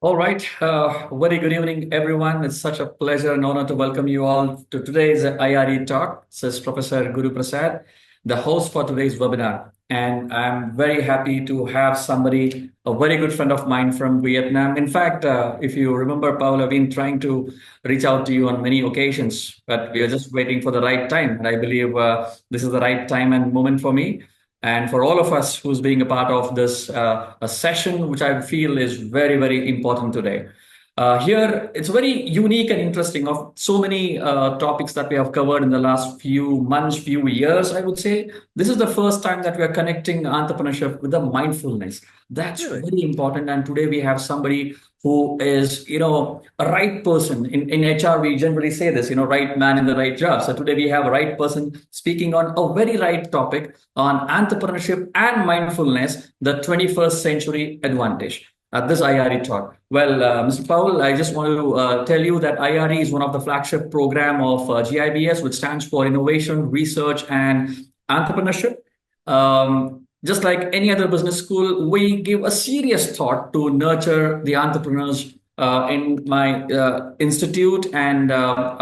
All right. Very good evening, everyone. It's such a pleasure and honor to welcome you all to today's IRE Talk. This is Professor Guru Prasad, the host for today's webinar. And I'm very happy to have somebody, a very good friend of mine from Vietnam. In fact, if you remember, Paul, I've been trying to reach out to you on many occasions, but we are just waiting for the right time. And I believe this is the right time and moment for me and for all of us who's being a part of this a session, which I feel is very, very important today. Here, it's very unique and interesting of so many topics that we have covered in the last few months, few years, I would say. This is the first time that we are connecting entrepreneurship with the mindfulness. That's Really? very important. And today we have somebody who is, a right person. In HR, we generally say this, right man in the right job. So today we have a right person speaking on a very right topic on entrepreneurship and mindfulness, the 21st century advantage. At this IRE talk. Well, Mr. Powell, I just want to tell you that IRE is one of the flagship program of GIBS, which stands for Innovation, Research, and Entrepreneurship. Just like any other business school, we give a serious thought to nurture the entrepreneurs in my institute and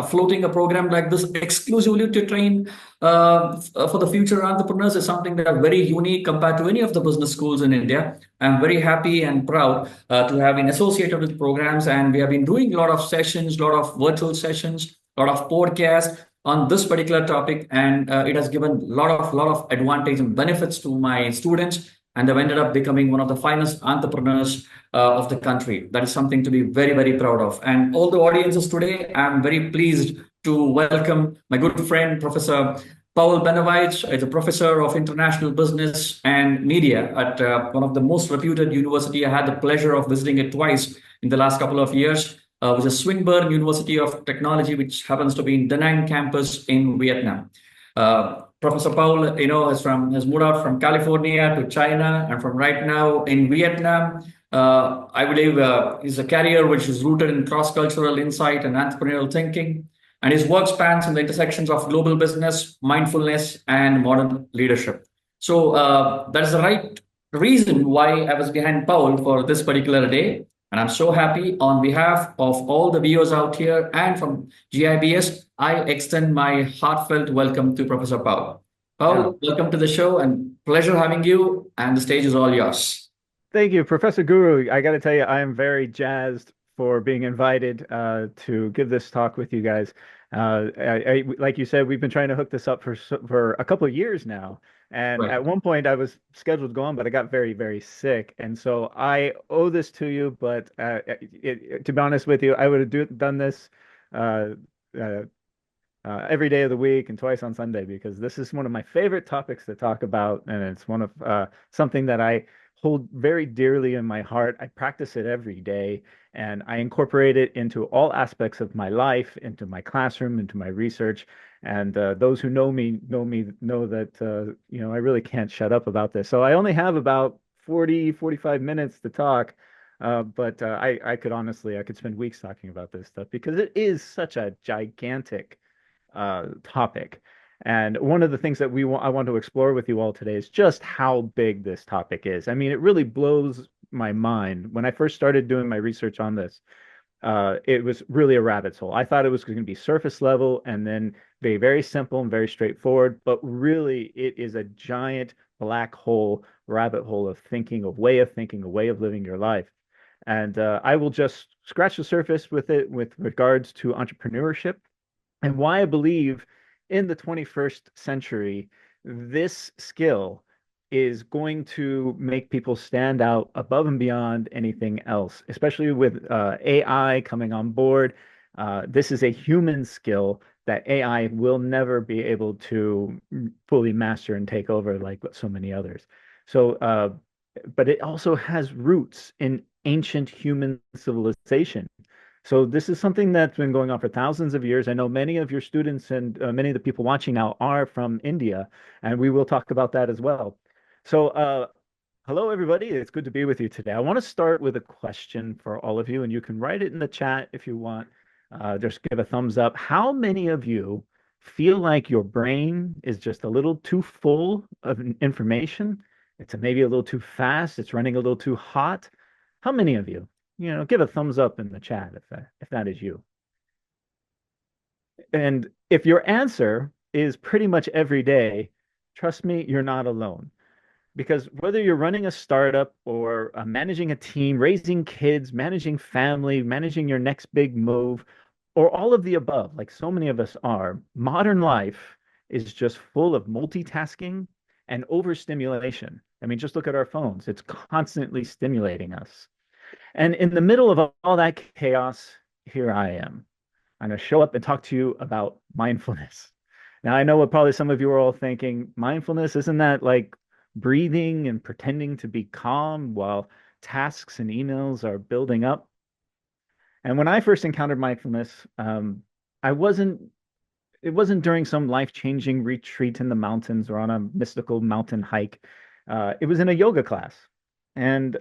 floating a program like this exclusively to train for the future entrepreneurs is something that are very unique compared to any of the business schools in India. I'm very happy and proud to have been associated with programs, and we have been doing a lot of sessions, a lot of virtual sessions, a lot of podcasts on this particular topic, and it has given a lot of advantage and benefits to my students, and they've ended up becoming one of the finest entrepreneurs of the country. That is something to be very, very proud of. And all the audiences today, I'm very pleased to welcome my good friend, Professor Paul Benavides is a professor of international business and media at one of the most reputed university. I had the pleasure of visiting it twice in the last couple of years, which is Swinburne University of Technology, which happens to be in Da Nang campus in Vietnam. Professor Paul, has moved out from California to China, and from right now in Vietnam. I believe is a career which is rooted in cross-cultural insight and entrepreneurial thinking. And his work spans in the intersections of global business, mindfulness, and modern leadership. So that is the right reason why I was behind Paul for this particular day. And I'm so happy on behalf of all the viewers out here and from GIBS, I extend my heartfelt welcome to Professor Paul. Yeah. Paul, welcome to the show and pleasure having you. And the stage is all yours. Thank you, Professor Guru. I got to tell you, I am very jazzed for being invited to give this talk with you guys. Like you said, we've been trying to hook this up for a couple of years now. And Right. at one point, I was scheduled to go on, but I got very, very sick. And so I owe this to you. But to be honest with you, I would have done this uh, uh, every day of the week and twice on Sunday because this is one of my favorite topics to talk about, and it's one of something that I hold very dearly in my heart. I practice it every day, and I incorporate it into all aspects of my life, into my classroom, into my research. And those who know that I really can't shut up about this. So I only have about 45 minutes to talk. But I could honestly, I could spend weeks talking about this stuff because it is such a gigantic topic. And one of the things that I want to explore with you all today is just how big this topic is. I mean, it really blows my mind. When I first started doing my research on this, it was really a rabbit's hole. I thought it was going to be surface level and then be very simple and very straightforward, but really it is a giant black hole, rabbit hole of thinking, a way of thinking, a way of living your life. And I will just scratch the surface with it with regards to entrepreneurship and why I believe in the 21st century, this skill is going to make people stand out above and beyond anything else, especially with AI coming on board. This is a human skill that AI will never be able to fully master and take over like so many others. So, but it also has roots in ancient human civilization. So this is something that's been going on for thousands of years. I know many of your students and many of the people watching now are from India, and we will talk about that as well. So, hello, everybody. It's good to be with you today. I want to start with a question for all of you, and you can write it in the chat if you want. Just give a thumbs up. How many of you feel like your brain is just a little too full of information? It's maybe a little too fast. It's running a little too hot. How many of you? give a thumbs up in the chat if that is you. And if your answer is pretty much every day, trust me, you're not alone. Because whether you're running a startup or managing a team, raising kids, managing family, managing your next big move, or all of the above, like so many of us are, modern life is just full of multitasking and overstimulation. I mean, just look at our phones. It's constantly stimulating us. And in the middle of all that chaos, here I am. I'm going to show up and talk to you about mindfulness. Now, I know what probably some of you are all thinking, mindfulness, isn't that like breathing and pretending to be calm while tasks and emails are building up? And when I first encountered mindfulness, I wasn't, it wasn't during some life-changing retreat in the mountains or on a mystical mountain hike. It was in a yoga class. And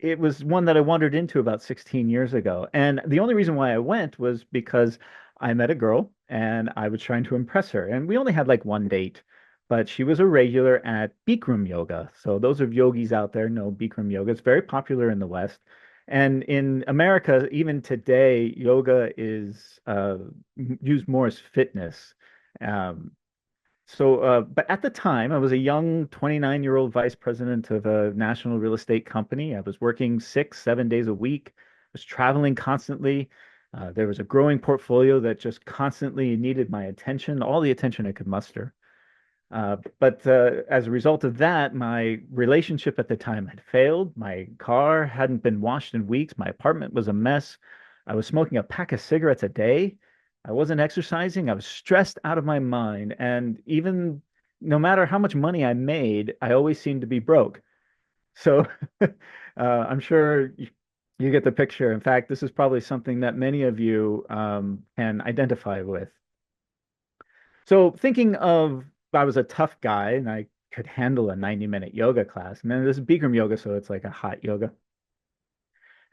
it was one that I wandered into about 16 years ago. And the only reason why I went was because I met a girl and I was trying to impress her. And we only had like one date, but she was a regular at Bikram yoga. So those of yogis out there know Bikram yoga. It's very popular in the West. And in America, even today, yoga is used more as fitness. Um, but at the time, I was a young 29-year-old vice president of a national real estate company. I was working 6, 7 days a week. I was traveling constantly. There was a growing portfolio that just constantly needed my attention, all the attention I could muster. But as a result of that, my relationship at the time had failed. My car hadn't been washed in weeks. My apartment was a mess. I was smoking a pack of cigarettes a day. I wasn't exercising. I was stressed out of my mind. And even no matter how much money I made, I always seemed to be broke. So I'm sure you get the picture. In fact, this is probably something that many of you can identify with. So thinking of I was a tough guy and I could handle a 90-minute yoga class. And then this is Bikram yoga, so it's like a hot yoga.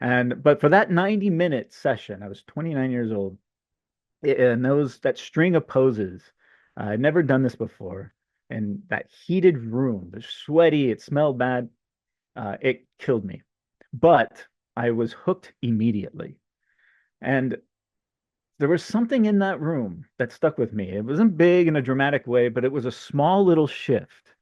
But for that 90-minute session, I was 29 years old. And that string of poses, I'd never done this before. And that heated room, the sweaty, it smelled bad. It killed me. But I was hooked immediately. And there was something in that room that stuck with me. It wasn't big in a dramatic way, but it was a small little shift.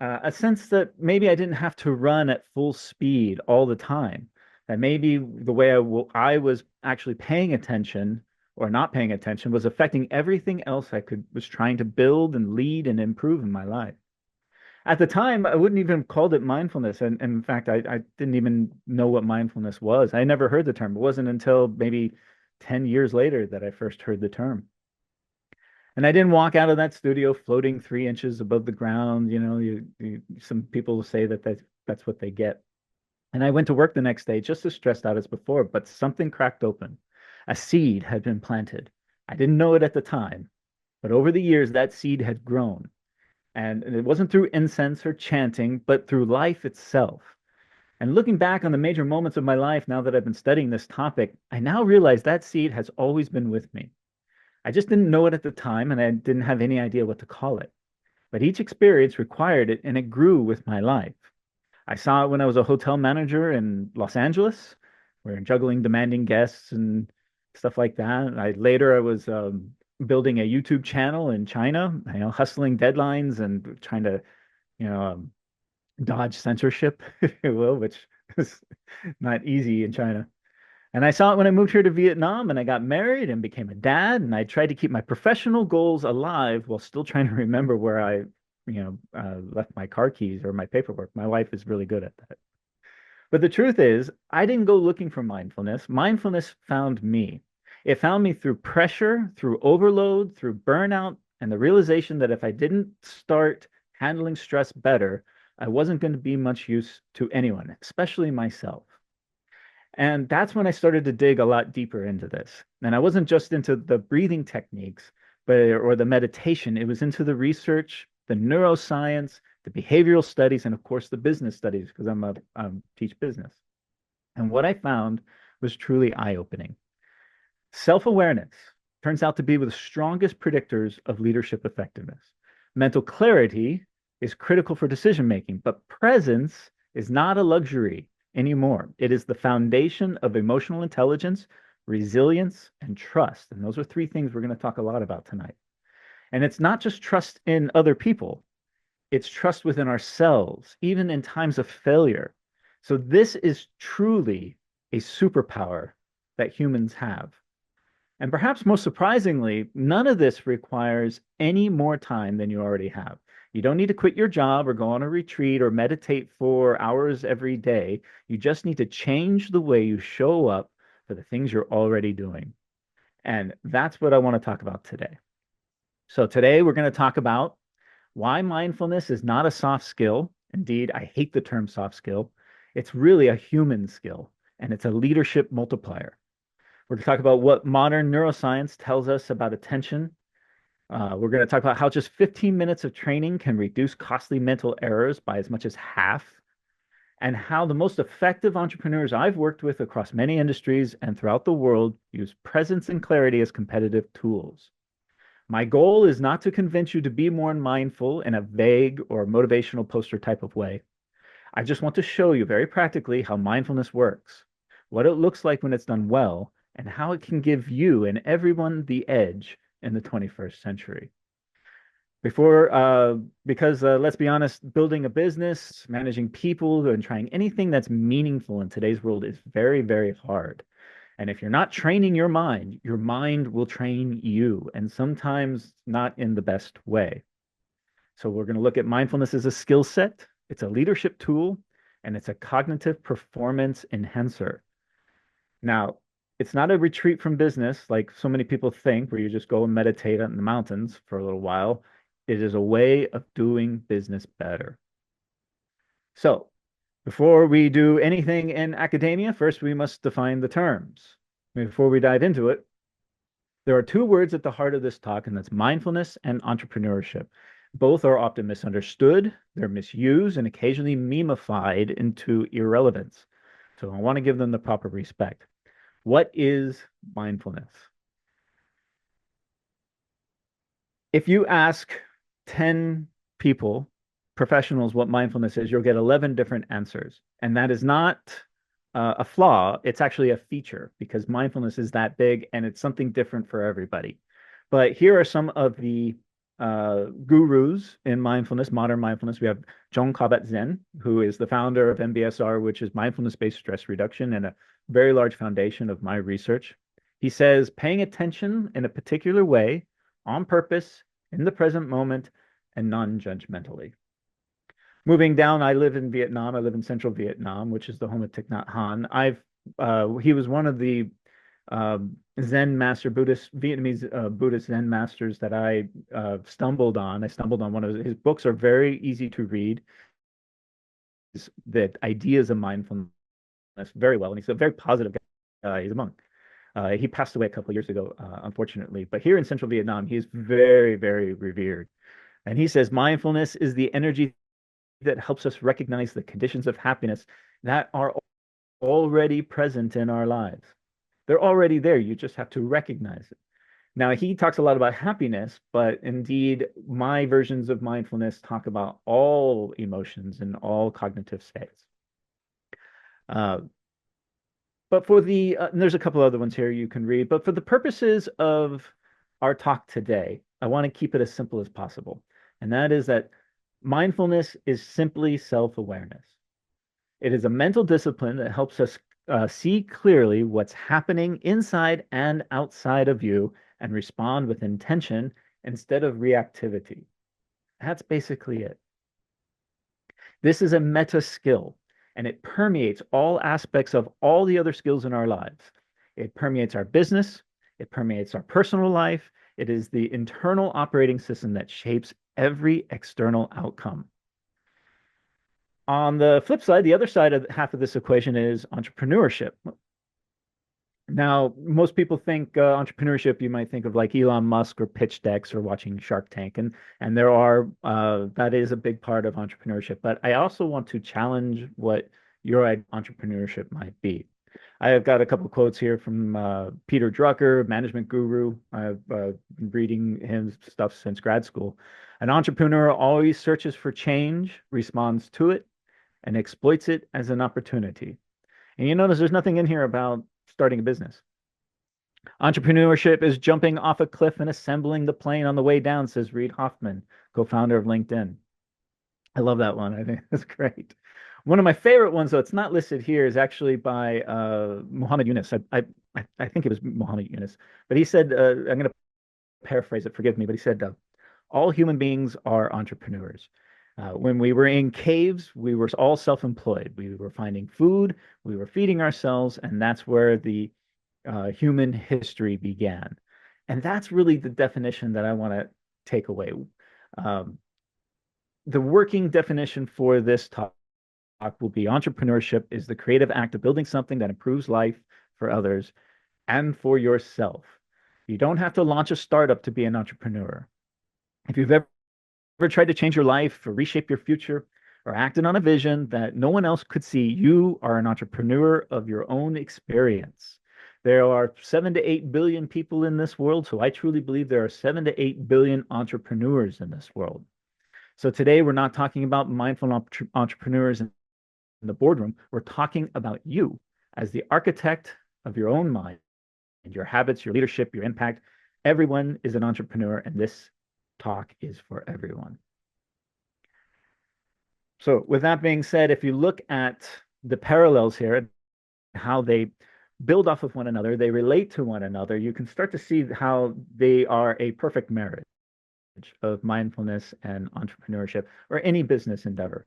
A sense that maybe I didn't have to run at full speed all the time. That maybe the way I was actually paying attention or not paying attention was affecting everything else was trying to build and lead and improve in my life. At the time, I wouldn't even have called it mindfulness. And in fact, I didn't even know what mindfulness was. I never heard the term. It wasn't until maybe 10 years later that I first heard the term. And I didn't walk out of that studio floating 3 inches above the ground. Some people say that's what they get. And I went to work the next day just as stressed out as before, but something cracked open. A seed had been planted. I didn't know it at the time, but over the years, that seed had grown. And it wasn't through incense or chanting, but through life itself. And looking back on the major moments of my life now that I've been studying this topic, I now realize that seed has always been with me. I just didn't know it at the time and I didn't have any idea what to call it. But each experience required it and it grew with my life. I saw it when I was a hotel manager in Los Angeles, where juggling demanding guests and stuff like that. I was building a YouTube channel in China, hustling deadlines and trying to, you know, um, dodge censorship, if you will, which is not easy in China. And I saw it when I moved here to Vietnam and I got married and became a dad. And I tried to keep my professional goals alive while still trying to remember where I left my car keys or my paperwork. My wife is really good at that. But the truth is, I didn't go looking for mindfulness. Mindfulness found me. It found me through pressure, through overload, through burnout, and the realization that if I didn't start handling stress better, I wasn't going to be much use to anyone, especially myself. And that's when I started to dig a lot deeper into this. And I wasn't just into the breathing techniques, or the meditation. It was into the research, the neuroscience, the behavioral studies, and of course the business studies, because I teach business. And what I found was truly eye-opening. Self-awareness turns out to be one of the strongest predictors of leadership effectiveness. Mental clarity is critical for decision making, but presence is not a luxury. anymore. It is the foundation of emotional intelligence, resilience, and trust. And those are three things we're going to talk a lot about tonight. And it's not just trust in other people, it's trust within ourselves, even in times of failure. So this is truly a superpower that humans have. And perhaps most surprisingly, none of this requires any more time than you already have. You don't need to quit your job or go on a retreat or meditate for hours every day. You just need to change the way you show up for the things you're already doing. And that's what I want to talk about today. So today we're going to talk about why mindfulness is not a soft skill. Indeed, I hate the term soft skill. It's really a human skill, and it's a leadership multiplier. We're going to talk about what modern neuroscience tells us about attention. We're going to talk about how just 15 minutes of training can reduce costly mental errors by as much as half, and how the most effective entrepreneurs I've worked with across many industries and throughout the world use presence and clarity as competitive tools. My goal is not to convince you to be more mindful in a vague or motivational poster type of way. I just want to show you very practically how mindfulness works, what it looks like when it's done well, and how it can give you and everyone the edge in the 21st century. Because let's be honest, building a business, managing people, and trying anything that's meaningful in today's world is very, very hard. And if you're not training your mind will train you, and sometimes not in the best way. So we're going to look at mindfulness as a skill set, it's a leadership tool, and it's a cognitive performance enhancer. Now, it's not a retreat from business like so many people think, where you just go and meditate in the mountains for a little while. It is a way of doing business better. So, before we do anything in academia, first we must define the terms. Before we dive into it, there are two words at the heart of this talk, and that's mindfulness and entrepreneurship. Both are often misunderstood, they're misused, and occasionally memified into irrelevance. So I want to give them the proper respect. What is mindfulness? If you ask 10 people, professionals, what mindfulness is, you'll get 11 different answers. And that is not a flaw, it's actually a feature, because mindfulness is that big and it's something different for everybody. But here are some of the gurus in mindfulness, modern mindfulness. We have Jon Kabat-Zinn, who is the founder of MBSR, which is mindfulness-based stress reduction, and a very large foundation of my research. He says, paying attention in a particular way, on purpose, in the present moment, and non-judgmentally. Moving down, I live in Vietnam. I live in central Vietnam, which is the home of Thich Nhat Hanh. He was one of the Zen master Vietnamese Buddhist Zen masters that I stumbled on. I stumbled on one of his books. Are very easy to read. The ideas of mindfulness very well, and he's a very positive guy. He's a monk. He passed away a couple of years ago, unfortunately. But here in central Vietnam, he is very, very revered. And he says mindfulness is the energy that helps us recognize the conditions of happiness that are already present in our lives. They're already there. You just have to recognize it. Now, he talks a lot about happiness, but indeed, my versions of mindfulness talk about all emotions and all cognitive states. But for the, and there's a couple other ones here you can read, but for the purposes of our talk today, I want to keep it as simple as possible. And that is that mindfulness is simply self-awareness. It is a mental discipline that helps us see clearly what's happening inside and outside of you and respond with intention instead of reactivity. That's basically it. This is a meta skill, and it permeates all aspects of all the other skills in our lives. It permeates our business, it permeates our personal life. It is the internal operating system that shapes every external outcome. On the flip side, the other side of half of this equation is entrepreneurship. Now, most people think entrepreneurship, you might think of like Elon Musk or pitch decks or watching Shark Tank, and there are that is a big part of entrepreneurship. But I also want to challenge what your entrepreneurship might be. I have got a couple of quotes here from Peter Drucker, management guru. I've been reading his stuff since grad school. An entrepreneur always searches for change, responds to it, and exploits it as an opportunity. And you notice there's nothing in here about starting a business. Entrepreneurship is jumping off a cliff and assembling the plane on the way down, says Reid Hoffman, co-founder of LinkedIn. I love that one. I think that's great. One of my favorite ones, though, it's not listed here, is actually by Muhammad Yunus. I think it was Muhammad Yunus, but he said, I'm going to paraphrase it, forgive me, but he said, all human beings are entrepreneurs. When we were in caves, we were all self-employed. We were finding food, we were feeding ourselves, and that's where the human history began. And that's really the definition that I want to take away. Um, the working definition for this talk will be entrepreneurship is the creative act of building something that improves life for others and for yourself. You don't have to launch a startup to be an entrepreneur. If you've ever tried to change your life or reshape your future or acted on a vision that no one else could see, you are an entrepreneur of your own experience. There are 7 to 8 billion people in this world, so I truly believe there are 7 to 8 billion entrepreneurs in this world. So today we're not talking about mindful entrepreneurs in the boardroom. We're talking about you as the architect of your own mind and your habits, your leadership, your impact. Everyone is an entrepreneur, and this talk is for everyone. So with that being said, if you look at the parallels here, how they build off of one another, they relate to one another, you can start to see how they are a perfect marriage of mindfulness and entrepreneurship or any business endeavor.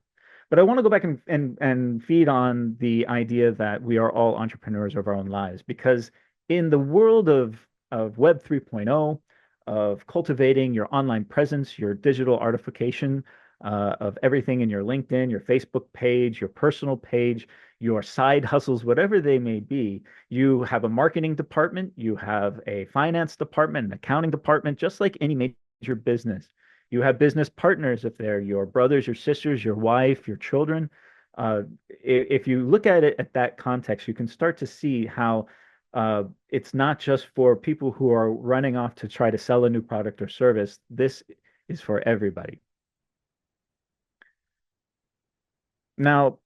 But I want to go back and feed on the idea that we are all entrepreneurs of our own lives, because in the world of Web 3.0, of cultivating your online presence, your digital artification of everything in your LinkedIn, your Facebook page, your personal page, your side hustles, whatever they may be, you have a marketing department, you have a finance department, an accounting department, just like any major business. You have business partners if they're your brothers, your sisters, your wife, your children. If you look at it at that context, you can start to see how it's not just for people who are running off to try to sell a new product or service. This is for everybody. Now,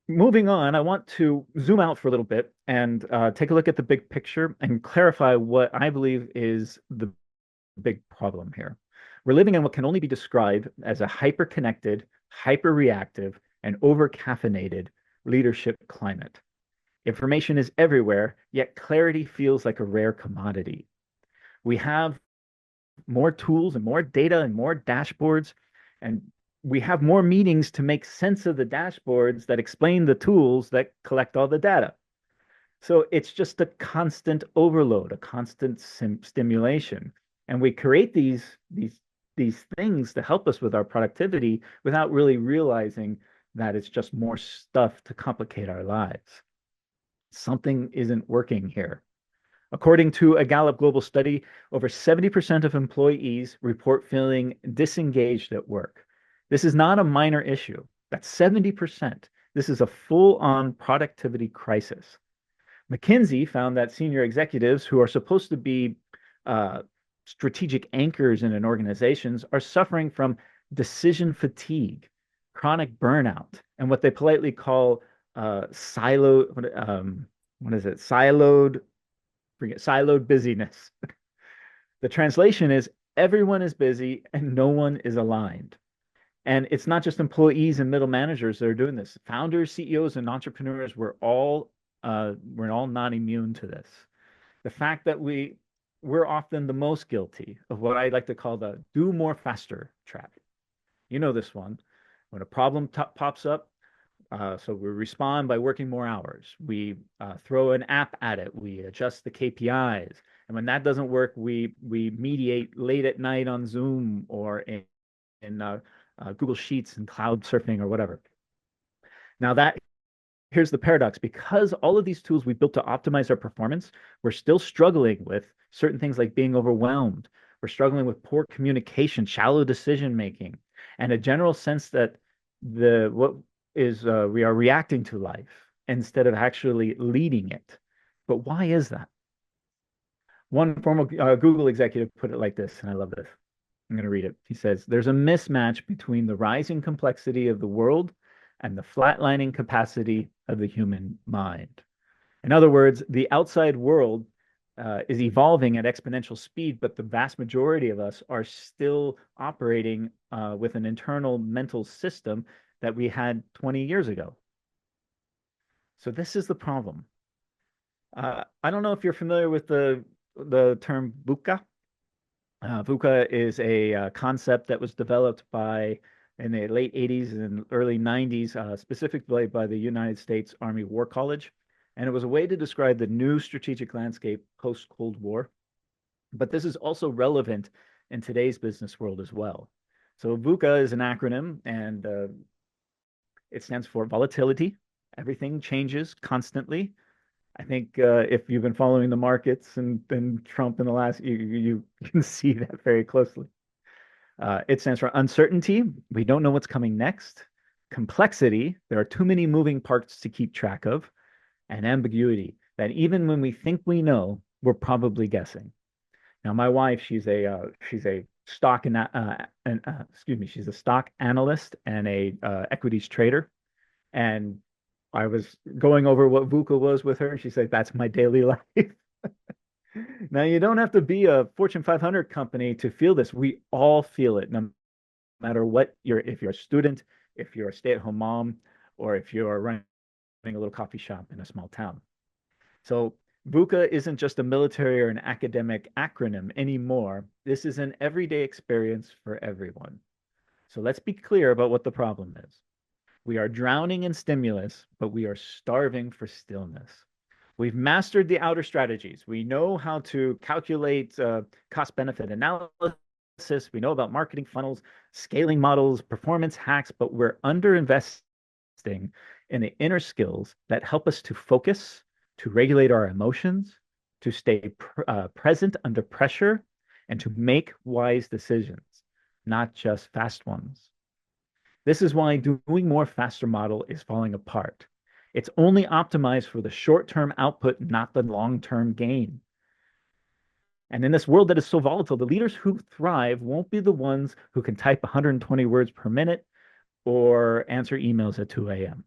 moving on, I want to zoom out for a little bit and take a look at the big picture and clarify what I believe is the big problem here. We're living in what can only be described as a hyper-connected, hyper-reactive, and over-caffeinated leadership climate. Information is everywhere, yet clarity feels like a rare commodity. We have more tools and more data and more dashboards, and we have more meetings to make sense of the dashboards that explain the tools that collect all the data. So it's just a constant overload, a constant stimulation. And we create these things to help us with our productivity without really realizing that it's just more stuff to complicate our lives. Something isn't working here. According to a Gallup global study, over 70% of employees report feeling disengaged at work. This is not a minor issue. That's 70%. This is a full-on productivity crisis. McKinsey found that senior executives who are supposed to be strategic anchors in an organization are suffering from decision fatigue, chronic burnout, and what they politely call siloed busyness. The translation is everyone is busy and no one is aligned. And it's not just employees and middle managers that are doing this. Founders, CEOs, and entrepreneurs, we're all not immune to this. The fact that we're often the most guilty of what I like to call the do more faster trap. You know this one. When a problem pops up, so we respond by working more hours. We throw an app at it. We adjust the KPIs. And when that doesn't work, we mediate late at night on Zoom or in Google Sheets and cloud surfing or whatever. Now here's the paradox. Because all of these tools we built to optimize our performance, we're still struggling with certain things like being overwhelmed. We're struggling with poor communication, shallow decision making, and a general sense that we are reacting to life instead of actually leading it. But why is that? One former Google executive put it like this, and I love this. I'm going to read it. He says, there's a mismatch between the rising complexity of the world and the flatlining capacity of the human mind. In other words, the outside world is evolving at exponential speed, but the vast majority of us are still operating with an internal mental system that we had 20 years ago. So this is the problem. I don't know if you're familiar with the term VUCA. VUCA is a concept that was developed in the late 80s and early 90s, specifically by the United States Army War College. And it was a way to describe the new strategic landscape post-Cold War. But this is also relevant in today's business world as well. So VUCA is an acronym, and it stands for volatility. Everything changes constantly. I think if you've been following the markets and Trump in the last, you can see that very closely. It stands for uncertainty. We don't know what's coming next. Complexity. There are too many moving parts to keep track of. And ambiguity. That even when we think we know, we're probably guessing. Now, my wife, she's a stock she's a stock analyst and a equities trader. And I was going over what VUCA was with her, and she said, "That's my daily life." Now, you don't have to be a Fortune 500 company to feel this. We all feel it, no matter what if you're a student, if you're a stay-at-home mom, or if you're running a little coffee shop in a small town. So VUCA isn't just a military or an academic acronym anymore. This is an everyday experience for everyone. So let's be clear about what the problem is. We are drowning in stimulus, but we are starving for stillness. We've mastered the outer strategies. We know how to calculate cost-benefit analysis. We know about marketing funnels, scaling models, performance hacks, but we're underinvesting in the inner skills that help us to focus, to regulate our emotions, to stay present under pressure, and to make wise decisions, not just fast ones. This is why doing more faster model is falling apart. It's only optimized for the short-term output, not the long-term gain. And in this world that is so volatile, the leaders who thrive won't be the ones who can type 120 words per minute or answer emails at 2 a.m.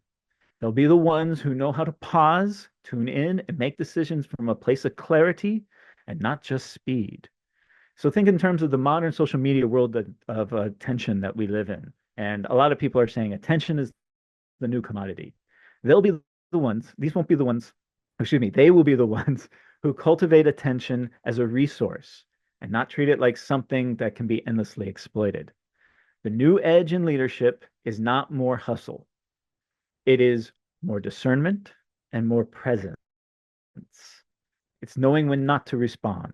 They'll be the ones who know how to pause, tune in, and make decisions from a place of clarity and not just speed. So think in terms of the modern social media world of attention that we live in. And a lot of people are saying attention is the new commodity. They'll be the ones, these won't be the ones, they will be the ones who cultivate attention as a resource and not treat it like something that can be endlessly exploited. The new edge in leadership is not more hustle. It is more discernment and more presence. It's knowing when not to respond,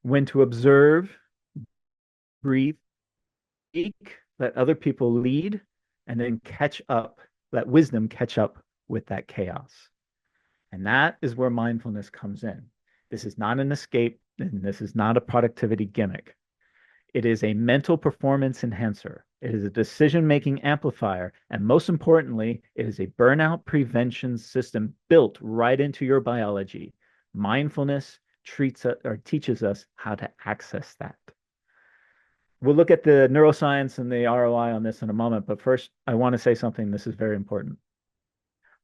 when to observe, breathe, speak, let other people lead, and then let wisdom catch up with that chaos. And that is where mindfulness comes in. This is not an escape, and this is not a productivity gimmick. It is a mental performance enhancer. It is a decision-making amplifier. And most importantly, it is a burnout prevention system built right into your biology. Mindfulness teaches us how to access that. We'll look at the neuroscience and the ROI on this in a moment. But first, I want to say something. This is very important.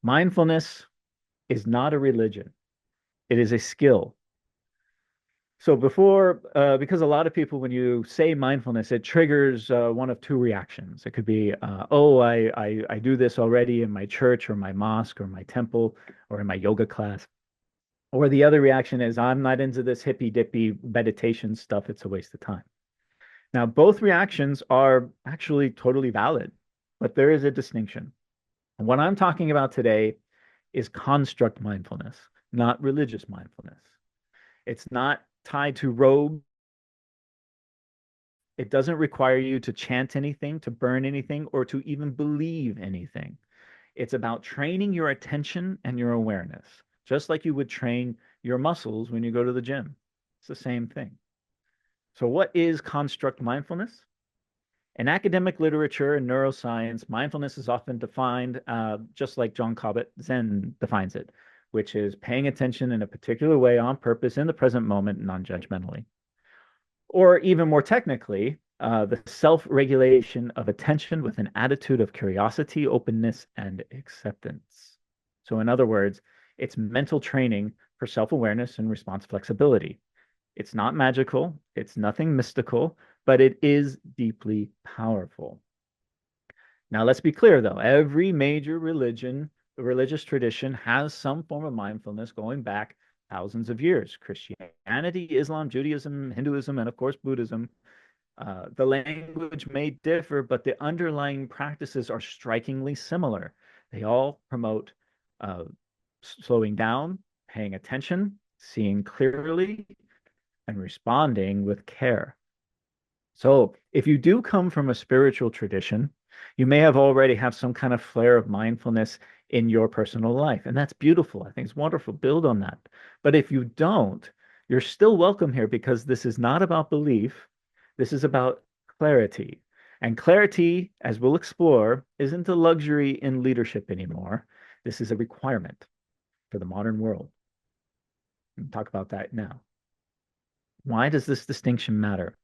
Mindfulness is not a religion. It is a skill. So because a lot of people, when you say mindfulness, it triggers one of two reactions. It could be, I do this already in my church or my mosque or my temple or in my yoga class. Or the other reaction is, I'm not into this hippy-dippy meditation stuff. It's a waste of time. Now, both reactions are actually totally valid, but there is a distinction. And what I'm talking about today is construct mindfulness, not religious mindfulness. It's not tied to robes. It doesn't require you to chant anything, to burn anything, or to even believe anything. It's about training your attention and your awareness, just like you would train your muscles when you go to the gym. It's the same thing. So what is construct mindfulness? In academic literature and neuroscience, mindfulness is often defined just like John Kabat-Zinn defines it, which is paying attention in a particular way on purpose in the present moment, non-judgmentally. Or even more technically, the self-regulation of attention with an attitude of curiosity, openness, and acceptance. So, in other words, it's mental training for self-awareness and response flexibility. It's not magical, it's nothing mystical, but it is deeply powerful. Now, let's be clear though, every major religious tradition has some form of mindfulness going back thousands of years. Christianity, Islam, Judaism, Hinduism, and of course, Buddhism. The language may differ, but the underlying practices are strikingly similar. They all promote uh, slowing down, paying attention, seeing clearly, and responding with care. So, if you do come from a spiritual tradition, you may have already have some kind of flair of mindfulness in your personal life, and that's beautiful. I think it's wonderful. Build on that. But if you don't, you're still welcome here because this is not about belief. This is about clarity. And clarity, as we'll explore, isn't a luxury in leadership anymore. This is a requirement for the modern world. We'll talk about that now. Why does this distinction matter?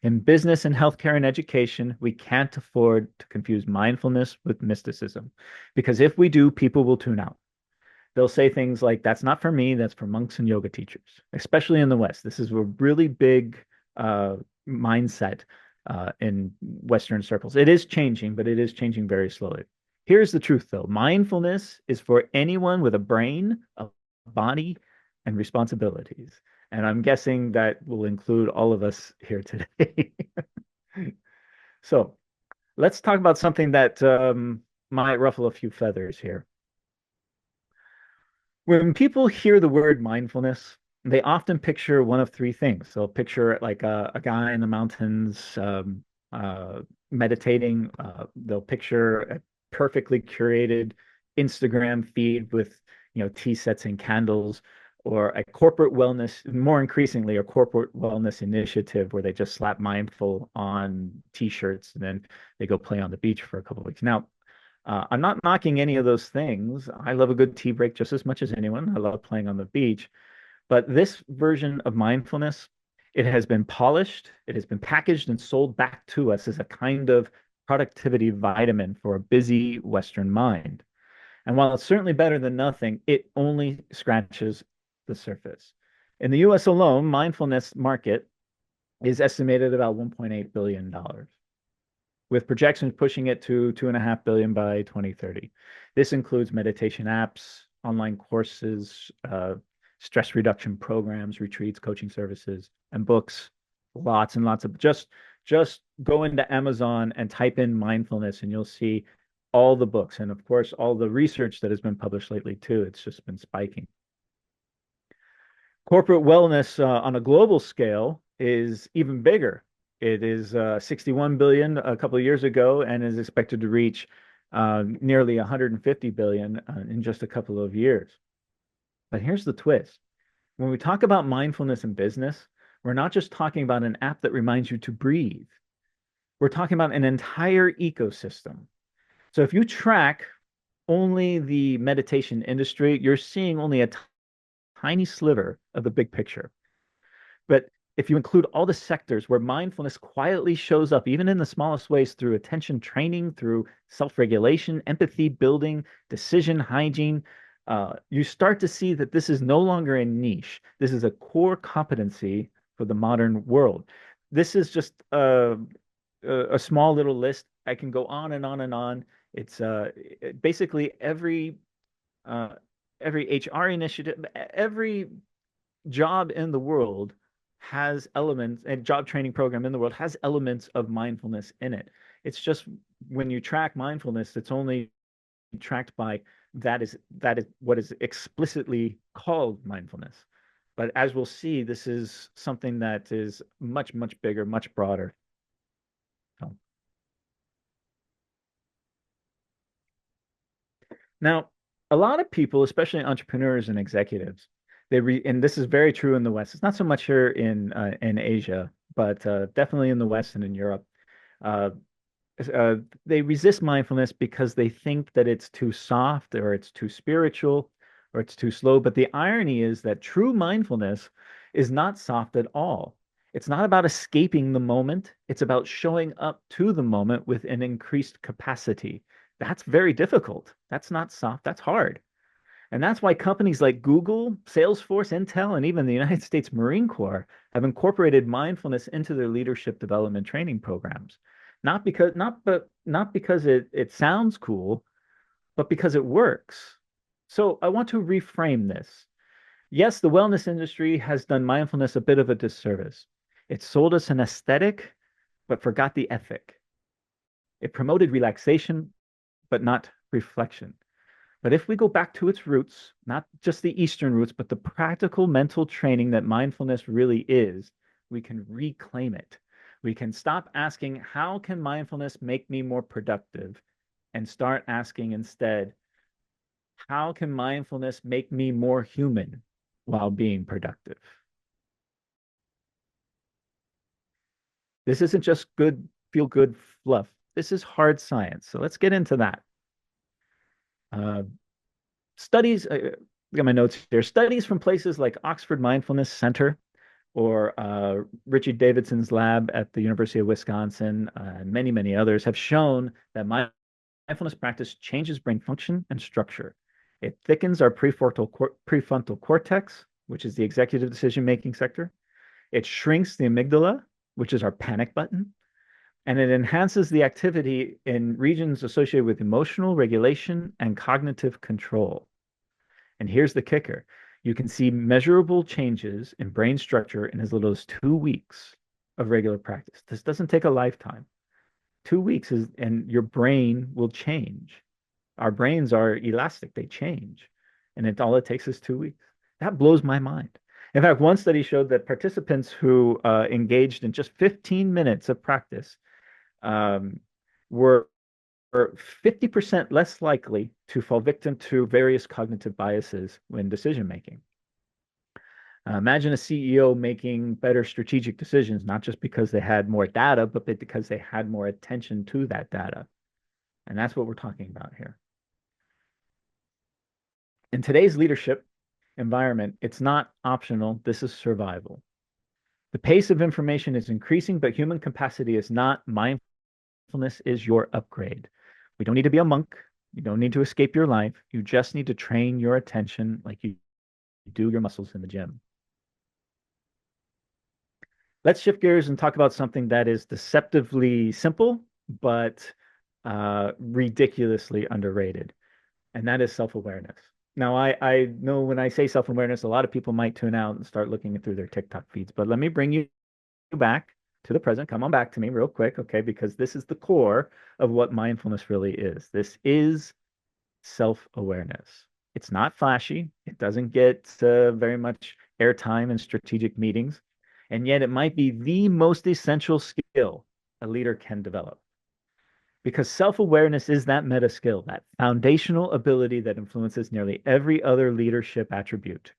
In business and healthcare and education, we can't afford to confuse mindfulness with mysticism because if we do, people will tune out. They'll say things like, that's not for me, that's for monks and yoga teachers, especially in the West. This is a really big mindset in Western circles. It is changing, but it is changing very slowly. Here's the truth, though. Mindfulness is for anyone with a brain, a body, and responsibilities. And I'm guessing that will include all of us here today. So let's talk about something that might ruffle a few feathers here. When people hear the word mindfulness, they often picture one of three things. They'll picture like a guy in the mountains meditating. They'll picture a perfectly curated Instagram feed with, tea sets and candles, or a corporate wellness, more increasingly, a corporate wellness initiative where they just slap mindful on t-shirts and then they go play on the beach for a couple of weeks. Now, I'm not knocking any of those things. I love a good tea break just as much as anyone. I love playing on the beach. But this version of mindfulness, it has been polished, it has been packaged and sold back to us as a kind of productivity vitamin for a busy Western mind. And while it's certainly better than nothing, it only scratches the surface. In the US alone, mindfulness market is estimated about $1.8 billion, with projections pushing it to 2.5 billion by 2030. This includes meditation apps, online courses, stress reduction programs, retreats, coaching services, and books. Lots and lots of just go into Amazon and type in mindfulness, and you'll see all the books, and of course all the research that has been published lately too. It's just been spiking. Corporate wellness on a global scale is even bigger. It is 61 billion a couple of years ago and is expected to reach nearly 150 billion in just a couple of years. But here's the twist. When we talk about mindfulness in business, we're not just talking about an app that reminds you to breathe. We're talking about an entire ecosystem. So if you track only the meditation industry, you're seeing only a tiny sliver of the big picture. But if you include all the sectors where mindfulness quietly shows up, even in the smallest ways, through attention training, through self-regulation, empathy building, decision hygiene, you start to see that this is no longer a niche. This is a core competency for the modern world. This is just a small little list. I can go on and on and on. It's basically every HR initiative, every job in the world has elements, and job training program in the world has elements of mindfulness in it. It's just when you track mindfulness, it's only tracked by that is what is explicitly called mindfulness. But as we'll see, this is something that is much, much bigger, much broader. So. Now, a lot of people, especially entrepreneurs and executives, and this is very true in the West. It's not so much here in Asia, but definitely in the West and in Europe. Uh, they resist mindfulness because they think that it's too soft or it's too spiritual or it's too slow. But the irony is that true mindfulness is not soft at all. It's not about escaping the moment. It's about showing up to the moment with an increased capacity. That's very difficult. That's not soft. That's hard. And that's why companies like Google, Salesforce, Intel, and even the United States Marine Corps have incorporated mindfulness into their leadership development training programs. Not because it sounds cool, but because it works. So I want to reframe this. Yes, the wellness industry has done mindfulness a bit of a disservice. It sold us an aesthetic, but forgot the ethic. It promoted relaxation, but not reflection. But if we go back to its roots, not just the Eastern roots, but the practical mental training that mindfulness really is, we can reclaim it. We can stop asking, how can mindfulness make me more productive? And start asking instead, how can mindfulness make me more human while being productive? This isn't just good, feel good fluff. This is hard science. So let's get into that. Studies, I got my notes here. Studies from places like Oxford Mindfulness Center or Richard Davidson's lab at the University of Wisconsin, and many, many others have shown that mindfulness practice changes brain function and structure. It thickens our prefrontal cortex, which is the executive decision-making sector. It shrinks the amygdala, which is our panic button, and it enhances the activity in regions associated with emotional regulation and cognitive control. And here's the kicker. You can see measurable changes in brain structure in as little as 2 weeks of regular practice. This doesn't take a lifetime. 2 weeks and your brain will change. Our brains are elastic, they change. And all it takes is 2 weeks. That blows my mind. In fact, one study showed that participants who engaged in just 15 minutes of practice were 50% less likely to fall victim to various cognitive biases when decision making. Imagine a CEO making better strategic decisions, not just because they had more data, but because they had more attention to that data. And that's what we're talking about here. In today's leadership environment, it's not optional. This is survival. The pace of information is increasing, but human capacity is not. Mindfulness is your upgrade. We don't need to be a monk. You don't need to escape your life. You just need to train your attention like you do your muscles in the gym. Let's shift gears and talk about something that is deceptively simple, but ridiculously underrated, and that is self-awareness. Now, I know when I say self-awareness, a lot of people might tune out and start looking through their TikTok feeds, but let me bring you back to the present. Come on back to me real quick, okay? Because this is the core of what mindfulness really is. This is self-awareness. It's not flashy. It doesn't get very much airtime in strategic meetings. And yet it might be the most essential skill a leader can develop. Because self-awareness is that meta skill, that foundational ability that influences nearly every other leadership attribute.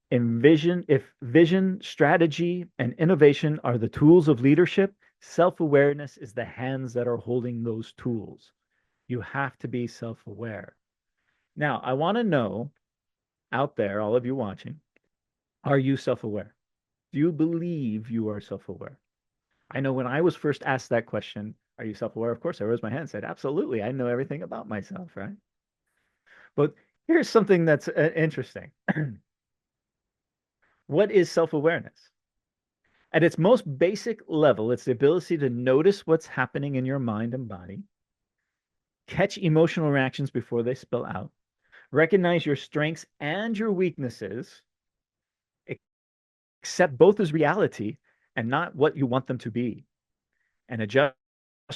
If vision, strategy, and innovation are the tools of leadership, self-awareness is the hands that are holding those tools. You have to be self-aware. Now, I want to know out there, all of you watching, are you self-aware? Do you believe you are self-aware? I know when I was first asked that question, are you self-aware? Of course, I raised my hand and said, absolutely. I know everything about myself, right? But here's something that's interesting. What is self-awareness? At its most basic level, it's the ability to notice what's happening in your mind and body, catch emotional reactions before they spill out, recognize your strengths and your weaknesses, accept both as reality and not what you want them to be, and adjust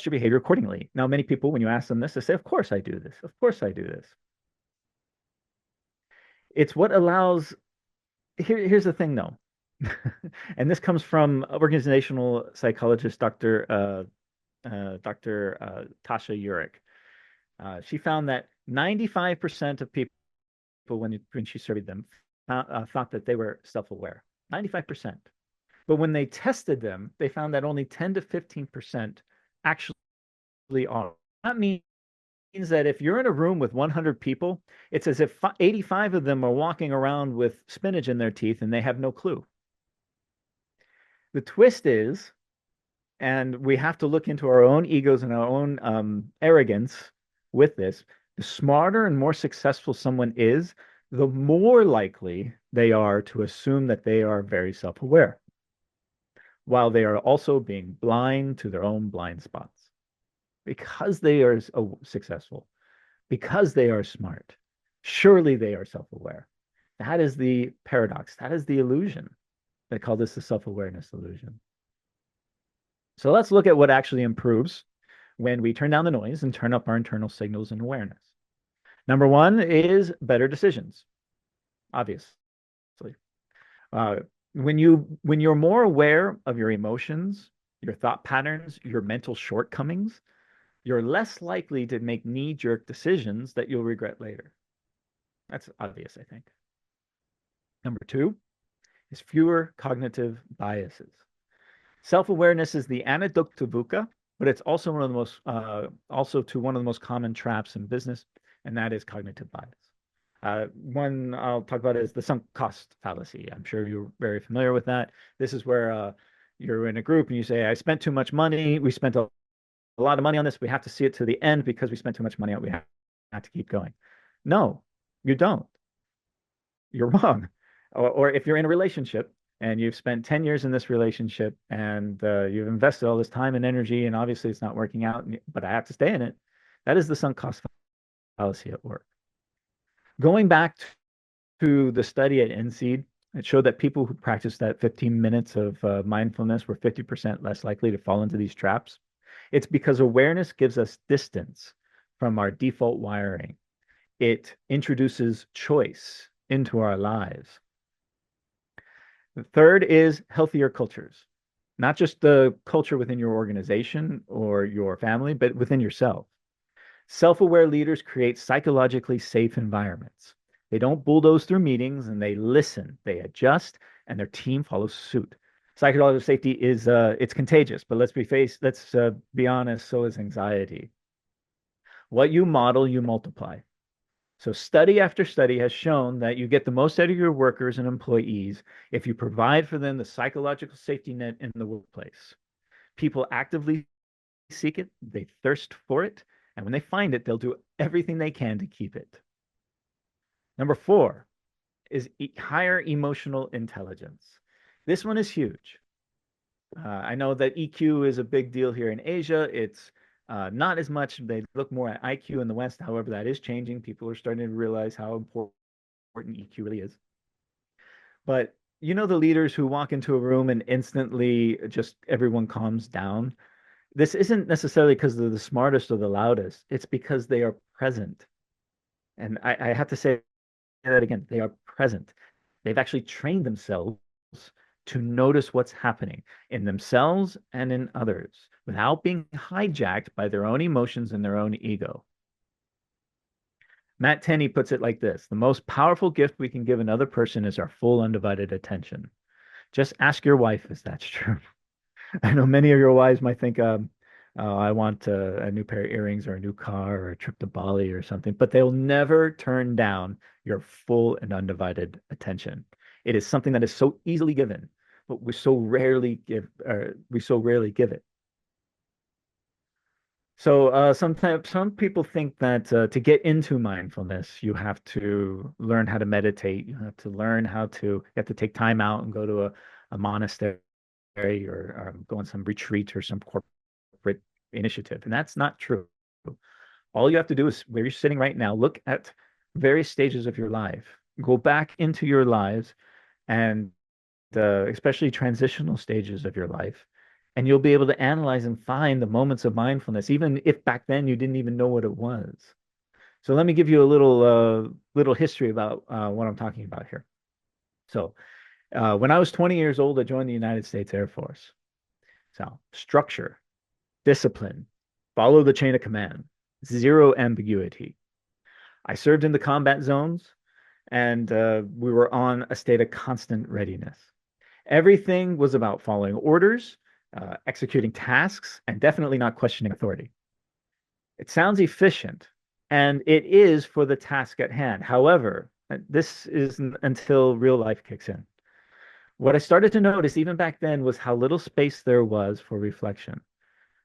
your behavior accordingly. Now, many people, when you ask them this, they say, of course I do this. Of course I do this. It's what allows, here's the thing though, and this comes from organizational psychologist Dr. Tasha Eurich. She found that 95% of people, when she surveyed them, thought that they were self-aware. 95%. But when they tested them, they found that only 10 to 15% actually are. That means that if you're in a room with 100 people, it's as if 85 of them are walking around with spinach in their teeth and they have no clue. The twist is, and we have to look into our own egos and our own arrogance with this, the smarter and more successful someone is, the more likely they are to assume that they are very self-aware, while they are also being blind to their own blind spots. Because they are successful, because they are smart, surely they are self-aware. That is the paradox. That is the illusion. They call this the self-awareness illusion. So let's look at what actually improves when we turn down the noise and turn up our internal signals and awareness. Number one is better decisions, obviously. When you're more aware of your emotions, your thought patterns, your mental shortcomings, you're less likely to make knee-jerk decisions that you'll regret later. That's obvious, I think. Number two is fewer cognitive biases. Self-awareness is the antidote to VUCA, but it's also one of the most common traps in business, and that is cognitive bias. One I'll talk about is the sunk cost fallacy. I'm sure you're very familiar with that. This is where you're in a group and you say, I spent too much money. We spent a lot of money on this. We have to see it to the end because we spent too much money on it. We have to keep going. No, you don't. You're wrong. Or if you're in a relationship and you've spent 10 years in this relationship and you've invested all this time and energy and obviously it's not working out, but I have to stay in it, that is the sunk cost fallacy at work. Going back to the study at NSEED, it showed that people who practiced that 15 minutes of mindfulness were 50% less likely to fall into these traps. It's because awareness gives us distance from our default wiring. It introduces choice into our lives. The third is healthier cultures, not just the culture within your organization or your family, but within yourself. Self-aware leaders create psychologically safe environments. They don't bulldoze through meetings and they listen, they adjust, and their team follows suit. Psychological safety is it's contagious, but let's be honest, so is anxiety. What you model, you multiply. So study after study has shown that you get the most out of your workers and employees if you provide for them the psychological safety net in the workplace. People actively seek it, they thirst for it, and when they find it, they'll do everything they can to keep it. Number four is higher emotional intelligence. This one is huge. I know that EQ is a big deal here in Asia. It's not as much. They look more at IQ in the West. However, that is changing. People are starting to realize how important EQ really is. But you know the leaders who walk into a room and instantly just everyone calms down? This isn't necessarily because they're the smartest or the loudest. It's because they are present. And I have to say that again. They are present. They've actually trained themselves to notice what's happening in themselves and in others without being hijacked by their own emotions and their own ego. Matt Tenney puts it like this: the most powerful gift we can give another person is our full undivided attention. Just ask your wife if that's true. I know many of your wives might think, I want a new pair of earrings or a new car or a trip to Bali or something, but they'll never turn down your full and undivided attention. It is something that is so easily given, but we so rarely give it. So sometimes some people think that to get into mindfulness, you have to learn how to meditate. You have to learn you have to take time out and go to a monastery or go on some retreat or some corporate initiative. And that's not true. All you have to do is where you're sitting right now, look at various stages of your life, go back into your lives and especially transitional stages of your life. And you'll be able to analyze and find the moments of mindfulness, even if back then you didn't even know what it was. So let me give you a little history about what I'm talking about here. So when I was 20 years old, I joined the United States Air Force. So structure, discipline, follow the chain of command, zero ambiguity. I served in the combat zones, and we were on a state of constant readiness. Everything was about following orders, executing tasks, and definitely not questioning authority. It sounds efficient, and it is for the task at hand. However, this is until real life kicks in. What I started to notice even back then was how little space there was for reflection.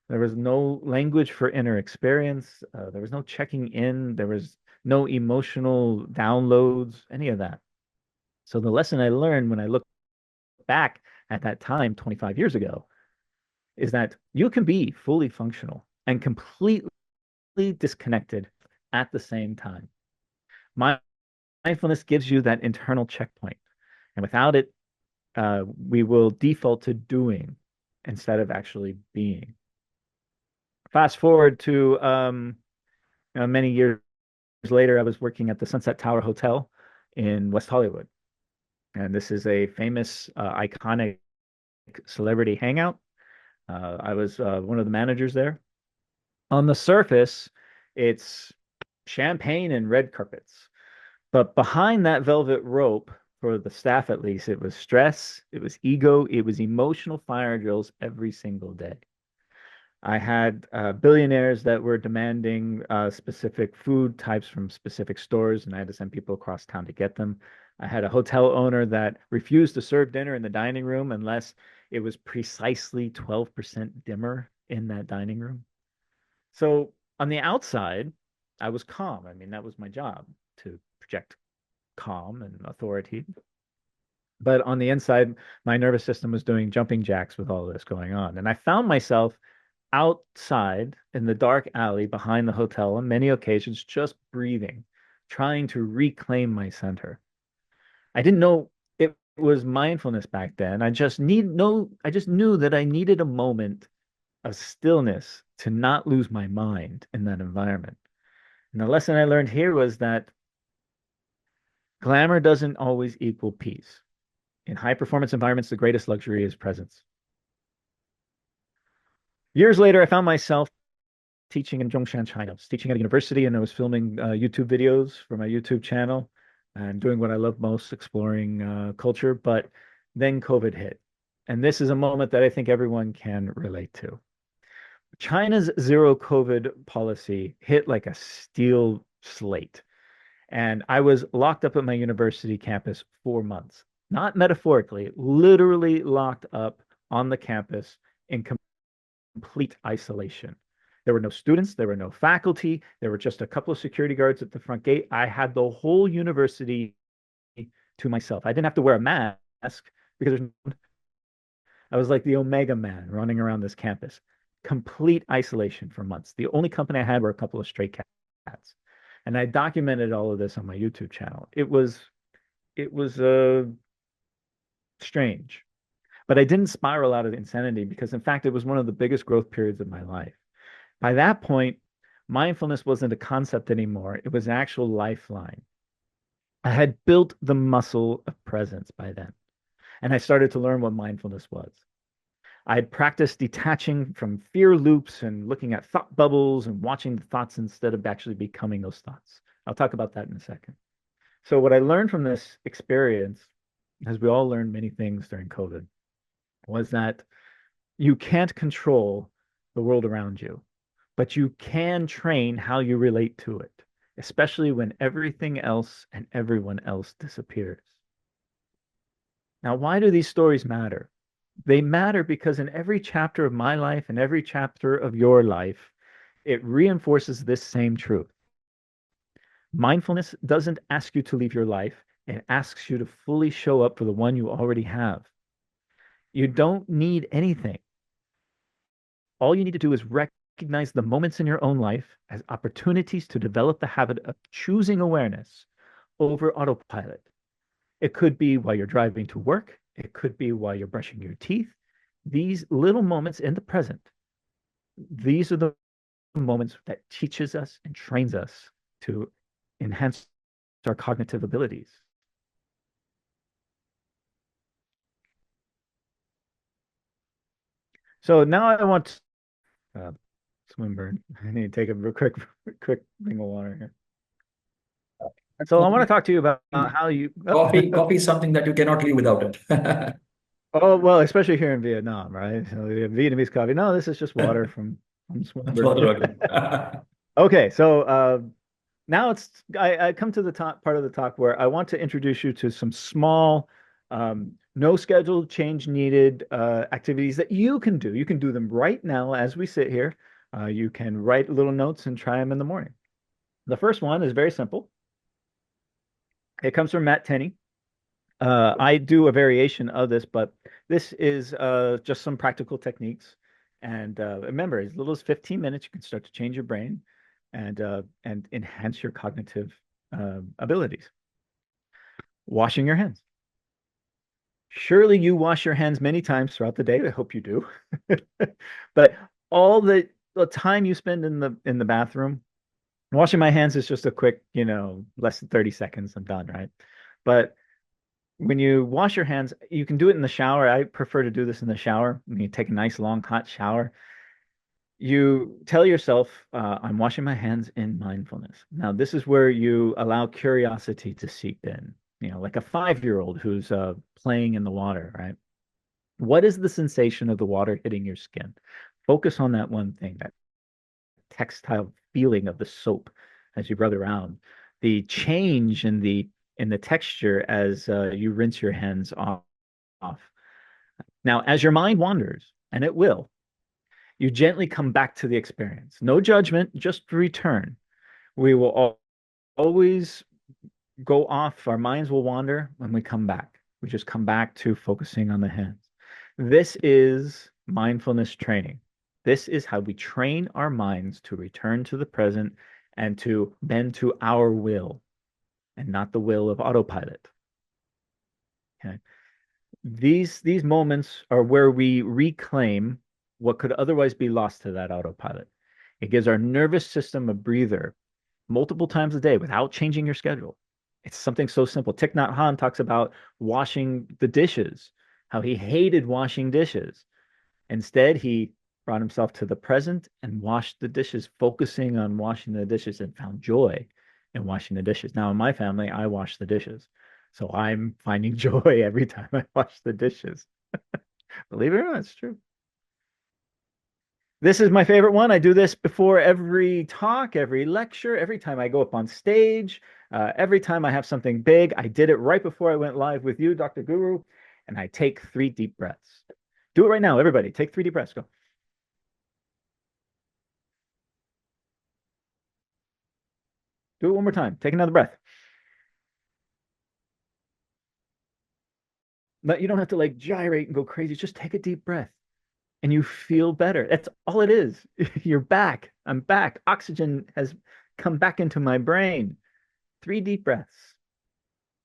There was no language for inner experience. There was no checking in. There was no emotional downloads, any of that. So the lesson I learned when I look back at that time 25 years ago is that you can be fully functional and completely disconnected at the same time. Mindfulness gives you that internal checkpoint. And without it, we will default to doing instead of actually being. Fast forward to many years later, I was working at the Sunset Tower Hotel in West Hollywood. And this is a famous, iconic celebrity hangout. I was one of the managers there. On the surface, it's champagne and red carpets. But behind that velvet rope, for the staff at least, it was stress, it was ego, it was emotional fire drills every single day. I had billionaires that were demanding specific food types from specific stores, and I had to send people across town to get them. I had a hotel owner that refused to serve dinner in the dining room unless it was precisely 12% dimmer in that dining room. So on the outside, I was calm. I mean, that was my job, to project calm and authority. But on the inside, my nervous system was doing jumping jacks with all this going on. And I found myself outside in the dark alley behind the hotel on many occasions, just breathing, trying to reclaim my center. I didn't know it was mindfulness back then. I just knew that I needed a moment of stillness to not lose my mind in that environment. And the lesson I learned here was that glamour doesn't always equal peace. In high performance environments, the greatest luxury is presence. Years later, I found myself teaching in Zhongshan, China. I was teaching at a university and I was filming YouTube videos for my YouTube channel and doing what I love most, exploring culture. But then COVID hit. And this is a moment that I think everyone can relate to. China's zero COVID policy hit like a steel slate. And I was locked up at my university campus 4 months, not metaphorically, literally locked up on the campus in complete isolation. There were no students, there were no faculty, there were just a couple of security guards at the front gate. I had the whole university to myself. I didn't have to wear a mask because I was like the Omega Man running around this campus. Complete isolation for months. The only company I had were a couple of stray cats. And I documented all of this on my YouTube channel. It was strange. But I didn't spiral out of insanity because, in fact, it was one of the biggest growth periods of my life. By that point, mindfulness wasn't a concept anymore. It was an actual lifeline. I had built the muscle of presence by then, and I started to learn what mindfulness was. I had practiced detaching from fear loops and looking at thought bubbles and watching the thoughts instead of actually becoming those thoughts. I'll talk about that in a second. So what I learned from this experience, as we all learned many things during COVID, was that you can't control the world around you, but you can train how you relate to it, especially when everything else and everyone else disappears. Now, why do these stories matter? They matter because in every chapter of my life and every chapter of your life, it reinforces this same truth. Mindfulness doesn't ask you to leave your life. It asks you to fully show up for the one you already have. You don't need anything. All you need to do is recognize the moments in your own life as opportunities to develop the habit of choosing awareness over autopilot. It could be while you're driving to work. It could be while you're brushing your teeth. These little moments in the present, these are the moments that teaches us and trains us to enhance our cognitive abilities. So now I want Swinburne. I need to take a real quick thing of water here. So I want to talk to you about how you Coffee is something that you cannot live without it. Oh, well, especially here in Vietnam, right? So we have Vietnamese coffee. No, this is just water from Swinburne. Okay, so now I come to the top part of the talk where I want to introduce you to some small No schedule change needed activities that you can do. You can do them right now as we sit here. You can write little notes and try them in the morning. The first one is very simple. It comes from Matt Tenney. I do a variation of this, but this is just some practical techniques. And remember, as little as 15 minutes, you can start to change your brain and enhance your cognitive abilities. Washing your hands. Surely you wash your hands many times throughout the day. I hope you do. But all the time you spend in the bathroom, washing my hands is just a quick, less than 30 seconds, I'm done, right? But when you wash your hands, you can do it in the shower. I prefer to do this in the shower. When you take a nice long hot shower, you tell yourself, I'm washing my hands in mindfulness. Now, this is where you allow curiosity to seep in, like a 5-year-old who's playing in the water, right? What is the sensation of the water hitting your skin? Focus on that one thing, that textile feeling of the soap as you rub around, the change in the texture as you rinse your hands off. Now, as your mind wanders, and it will, you gently come back to the experience. No judgment, just return. We will always go off. Our minds will wander when we come back. We just come back to focusing on the hands. This is mindfulness training. This is how we train our minds to return to the present and to bend to our will and not the will of autopilot. Okay. These moments are where we reclaim what could otherwise be lost to that autopilot. It gives our nervous system a breather multiple times a day without changing your schedule. It's something so simple. Thich Nhat Hanh talks about washing the dishes, how he hated washing dishes. Instead, he brought himself to the present and washed the dishes, focusing on washing the dishes, and found joy in washing the dishes. Now, in my family, I wash the dishes. So I'm finding joy every time I wash the dishes. Believe it or not, it's true. This is my favorite one. I do this before every talk, every lecture, every time I go up on stage, every time I have something big. I did it right before I went live with you, Dr. Guru, and I take 3 deep breaths. Do it right now, everybody. Take 3 deep breaths. Go. Do it one more time. Take another breath. But you don't have to like gyrate and go crazy. Just take a deep breath and you feel better. That's all it is. You're back. I'm back. Oxygen has come back into my brain. 3 deep breaths.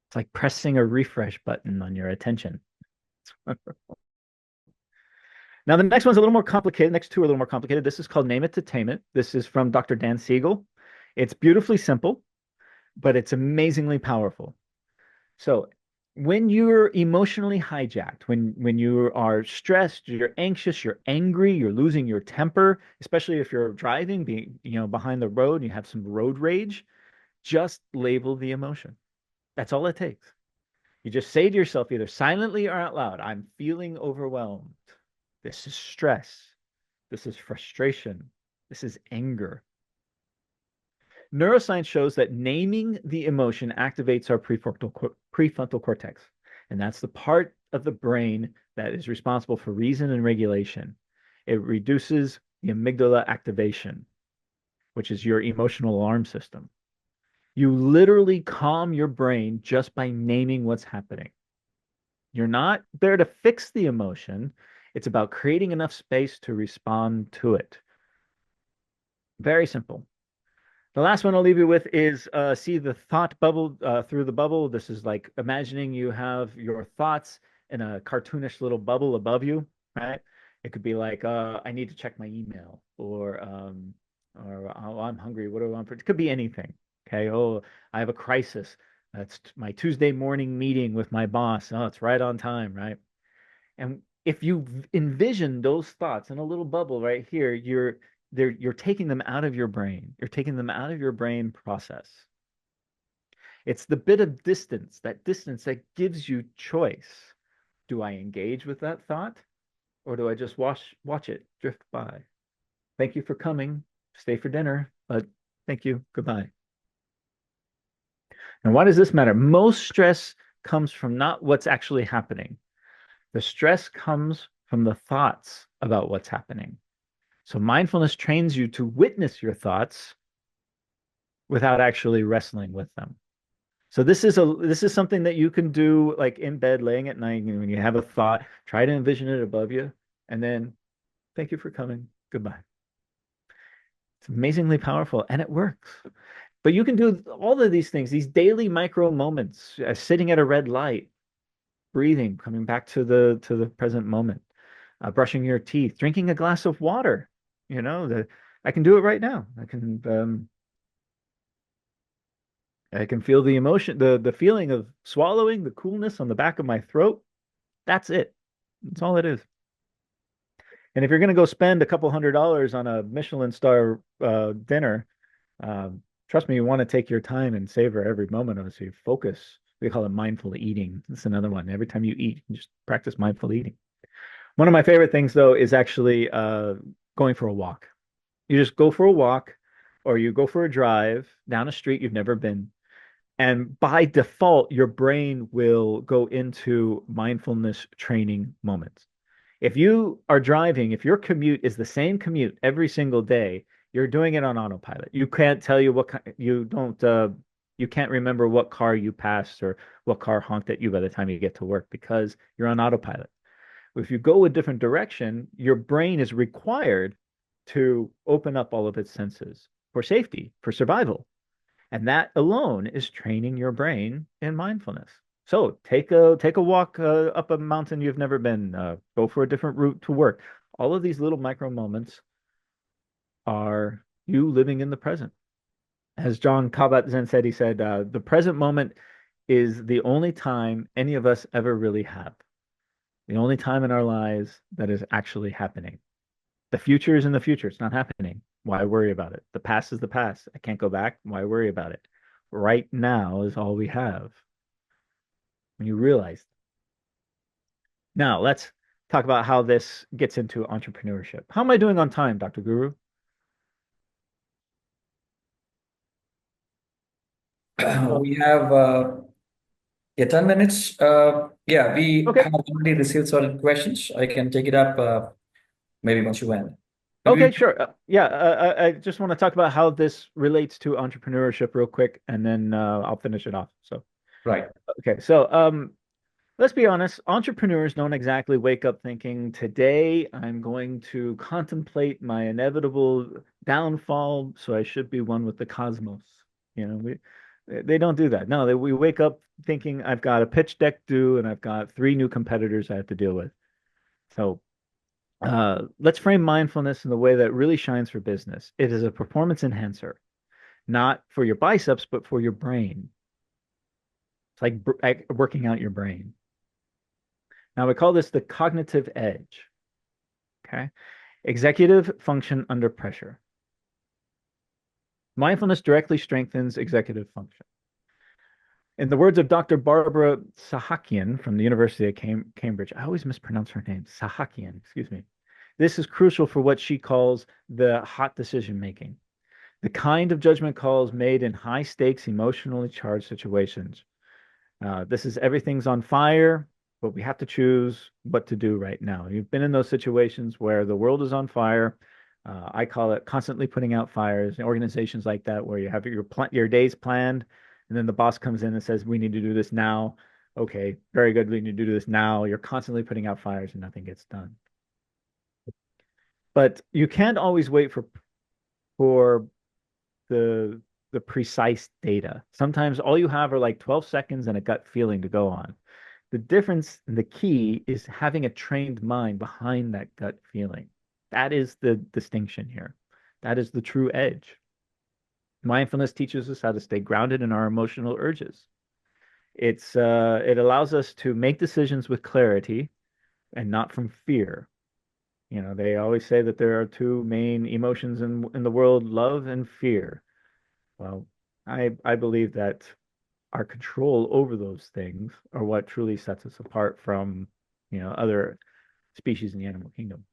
It's like pressing a refresh button on your attention. Now, the next one's a little more complicated. Next 2 are a little more complicated. This is called Name It to Tame It. This is from Dr. Dan Siegel. It's beautifully simple, but it's amazingly powerful. So when you're emotionally hijacked, when you are stressed, you're anxious, you're angry, you're losing your temper, especially if you're driving, being, behind the road and you have some road rage, just label the emotion. That's all it takes. You just say to yourself, either silently or out loud, I'm feeling overwhelmed. This is stress. This is frustration. This is anger. Neuroscience shows that naming the emotion activates our prefrontal cortex, and that's the part of the brain that is responsible for reason and regulation. It reduces the amygdala activation, which is your emotional alarm system. You literally calm your brain just by naming what's happening. You're not there to fix the emotion. It's about creating enough space to respond to it. Very simple. The last one I'll leave you with is see the thought bubble through the bubble. This is like imagining you have your thoughts in a cartoonish little bubble above you, right? It could be like, I need to check my email, or oh, I'm hungry. What do I want for? It could be anything. Okay. Oh, I have a crisis. That's my Tuesday morning meeting with my boss. Oh, it's right on time, right? And if you envision those thoughts in a little bubble right here, you're taking them out of your brain. You're taking them out of your brain process. It's the bit of distance that gives you choice. Do I engage with that thought, or do I just watch it drift by? Thank you for coming. Stay for dinner, but thank you. Goodbye. And why does this matter? Most stress comes from not what's actually happening, The stress comes from the thoughts about what's happening. So mindfulness trains you to witness your thoughts without actually wrestling with them. So this is something that you can do like in bed, laying at night. When you have a thought, try to envision it above you, and then thank you for coming. Goodbye. It's amazingly powerful, and it works. But you can do all of these things, these daily micro moments, sitting at a red light, breathing, coming back to the present moment, brushing your teeth, drinking a glass of water. I can do it right now. I can feel the emotion, the feeling of swallowing, the coolness on the back of my throat. That's it. That's all it is. And if you're going to go spend a couple $100s on a Michelin star dinner, trust me, you want to take your time and savor every moment of it. So you focus. We call it mindful eating. That's another one. Every time you eat, you just practice mindful eating. One of my favorite things, though, is actually going for a walk. You just go for a walk or you go for a drive down a street you've never been. And by default, your brain will go into mindfulness training moments. If you are driving, if your commute is the same commute every single day, you're doing it on autopilot. You can't tell you you can't remember what car you passed or what car honked at you by the time you get to work because you're on autopilot. If you go a different direction, your brain is required to open up all of its senses for safety, for survival. And that alone is training your brain in mindfulness. So take a walk up a mountain you've never been. Go for a different route to work. All of these little micro moments are you living in the present. As John Kabat-Zinn said, he said, the present moment is the only time any of us ever really have. The only time in our lives that is actually happening. The future is in the future. It's not happening. Why worry about it? The past is the past. I can't go back. Why worry about it? Right now is all we have. When you realize. Now, let's talk about how this gets into entrepreneurship. How am I doing on time, Dr. Guru? We have 10 minutes. Yeah, we Okay. have already received certain questions. I can take it up maybe once you end. Maybe Okay, sure. Yeah, I just want to talk about how this relates to entrepreneurship real quick, and then I'll finish it off. So, right. okay. So, let's be honest, entrepreneurs don't exactly wake up thinking, today I'm going to contemplate my inevitable downfall, so I should be one with the cosmos. They don't do that. No, we wake up thinking, I've got a pitch deck due and I've got 3 new competitors I have to deal with. So let's frame mindfulness in the way that really shines for business. It is a performance enhancer, not for your biceps, but for your brain. It's like working out your brain. Now we call this the cognitive edge. Okay. Executive function under pressure. Mindfulness directly strengthens executive function. In the words of Dr. Barbara Sahakian from the University of Cambridge, I always mispronounce her name, Sahakian, excuse me. This is crucial for what she calls the hot decision making, the kind of judgment calls made in high stakes, emotionally charged situations. This is everything's on fire, but we have to choose what to do right now. You've been in those situations where the world is on fire. I call it constantly putting out fires. Organizations like that, where you have your days planned, and then the boss comes in and says, "We need to do this now." Okay, very good. We need to do this now. You're constantly putting out fires, and nothing gets done. But you can't always wait for the the precise data. Sometimes all you have are like 12 seconds and a gut feeling to go on. The difference, the key is having a trained mind behind that gut feeling. That is the distinction here. That is the true edge. Mindfulness teaches us how to stay grounded in our emotional urges. It allows us to make decisions with clarity and not from fear. They always say that there are 2 main emotions in the world, love and fear. Well, I believe that our control over those things are what truly sets us apart from, other species in the animal kingdom.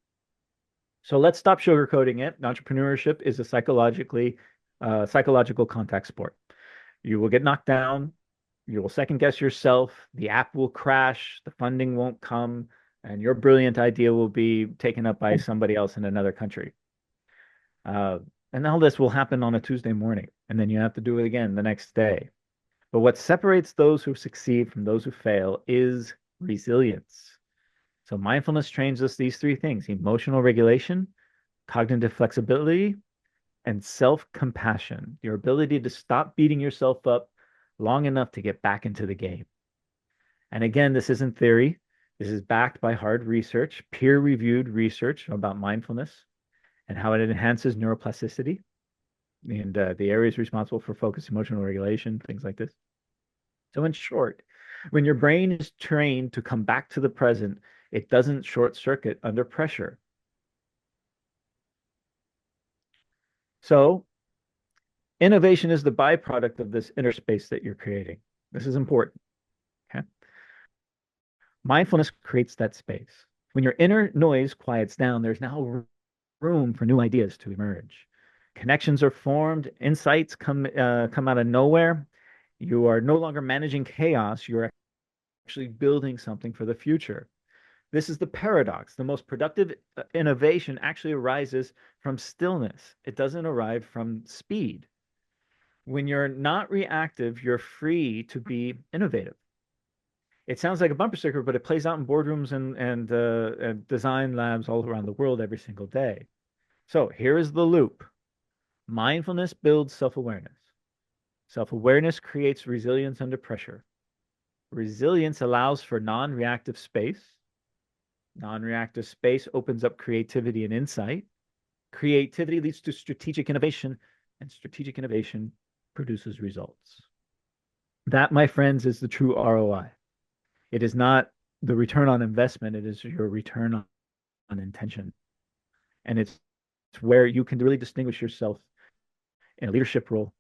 So let's stop sugarcoating it. Entrepreneurship is a psychological contact sport. You will get knocked down. You will second guess yourself. The app will crash. The funding won't come. and your brilliant idea will be taken up by somebody else in another country. Uh, and all this will happen on a Tuesday morning, and then you have to do it again the next day. But what separates those who succeed from those who fail is resilience. So mindfulness trains us these three things: emotional regulation, cognitive flexibility, and self-compassion, your ability to stop beating yourself up long enough to get back into the game. And again, this isn't theory. This is backed by hard research, peer-reviewed research about mindfulness and how it enhances neuroplasticity and the areas responsible for focus, emotional regulation, things like this. So in short, when your brain is trained to come back to the present, it doesn't short circuit under pressure. So innovation is the byproduct of this inner space that you're creating. This is important. Okay. Mindfulness creates that space. When your inner noise quiets down, there's now room for new ideas to emerge. Connections are formed, insights come out of nowhere. You are no longer managing chaos, you're actually building something for the future. This is the paradox. The most productive innovation actually arises from stillness. It doesn't arrive from speed. When you're not reactive, you're free to be innovative. It sounds like a bumper sticker, but it plays out in boardrooms and design labs all around the world every single day. So here is the loop. Mindfulness builds self-awareness. Self-awareness creates resilience under pressure. Resilience allows for non-reactive space. Non-reactive space opens up creativity and insight. Creativity leads to strategic innovation, and strategic innovation produces results. That, my friends, is the true ROI. It is not the return on investment, it is your return on intention. And it's where you can really distinguish yourself in a leadership role,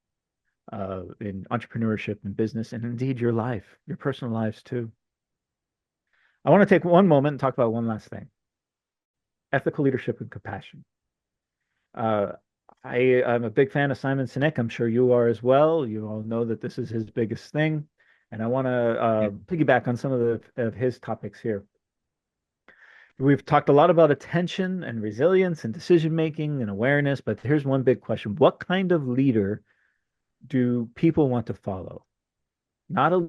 in entrepreneurship and business, and indeed your life, your personal lives too. I want to take one moment and talk about one last thing: ethical leadership and compassion. Uh, I'm a big fan of Simon Sinek. I'm sure you are as well. You all know that this is his biggest thing. And I want to piggyback on some of his topics here. We've talked a lot about attention and resilience and decision making and awareness, but here's one big question. What kind of leader do people want to follow? Not a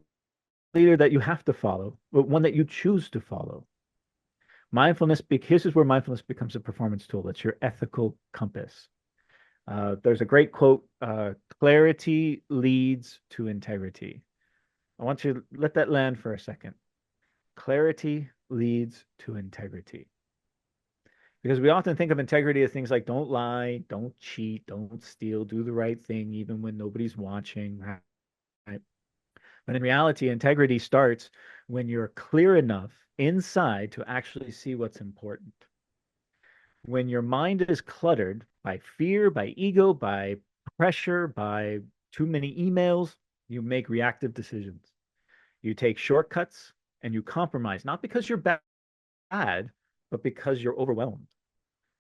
leader that you have to follow, but one that you choose to follow. This is where mindfulness becomes a performance tool. It's your ethical compass. There's a great quote, clarity leads to integrity. I want you to let that land for a second. Clarity leads to integrity. Because we often think of integrity as things like don't lie, don't cheat, don't steal, do the right thing even when nobody's watching, right? But in reality, integrity starts when you're clear enough inside to actually see what's important. When your mind is cluttered by fear, by ego, by pressure, by too many emails, you make reactive decisions. You take shortcuts and you compromise, not because you're bad, but because you're overwhelmed.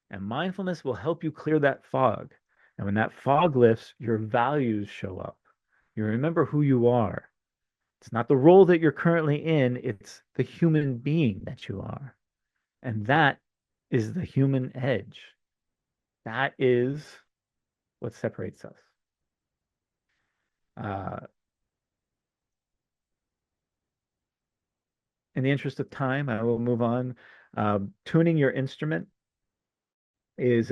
And mindfulness will help you clear that fog. And when that fog lifts, your values show up. You remember who you are. It's not the role that you're currently in, it's the human being that you are. And that is the human edge. That is what separates us. In the interest of time, I will move on. Tuning your instrument is,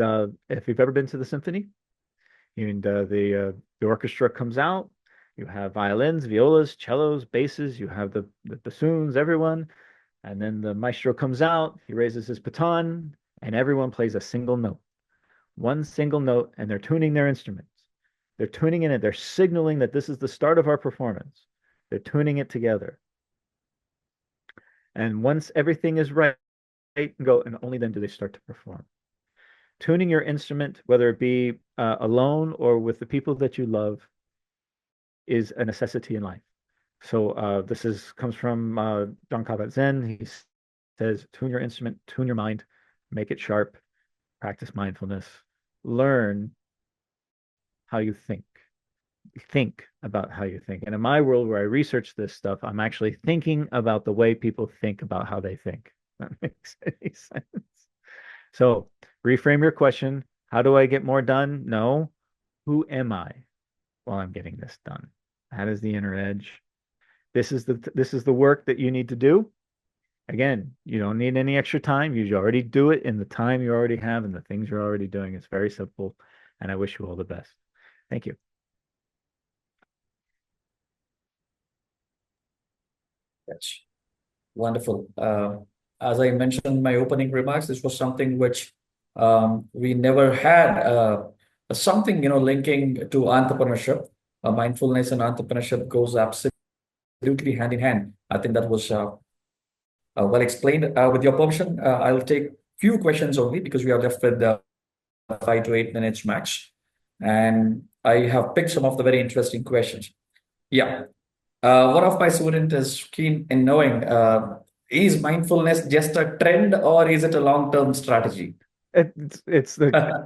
if you've ever been to the symphony, and the orchestra comes out, you have violins, violas, cellos, basses, you have the bassoons, everyone, and then the maestro comes out, he raises his baton, and everyone plays a single note. One single note, and they're tuning their instruments. They're tuning in it. They're signaling that this is the start of our performance. They're tuning it together. And once everything is right, go, and only then do they start to perform. Tuning your instrument, whether it be alone or with the people that you love, is a necessity in life. So comes from John Kabat-Zinn. He says, tune your instrument, tune your mind, make it sharp, practice mindfulness, learn how you think. Think about how you think. And in my world where I research this stuff, I'm actually thinking about the way people think about how they think. that makes any sense. So reframe your question. How do I get more done? No. Who am I while I'm getting this done? That is the inner edge. This is the work that you need to do. Again, you don't need any extra time. You already do it in the time you already have and the things you're already doing. It's very simple. And I wish you all the best. Thank you. That's wonderful. As I mentioned in my opening remarks, this was something which we never had something, linking to entrepreneurship. Mindfulness and entrepreneurship goes absolutely hand in hand. I think that was well explained. With your permission, I'll take few questions only because we are left with 5 to 8 minutes max. And I have picked some of the very interesting questions. Yeah. One of my students is keen in knowing, is mindfulness just a trend or is it a long-term strategy? It's a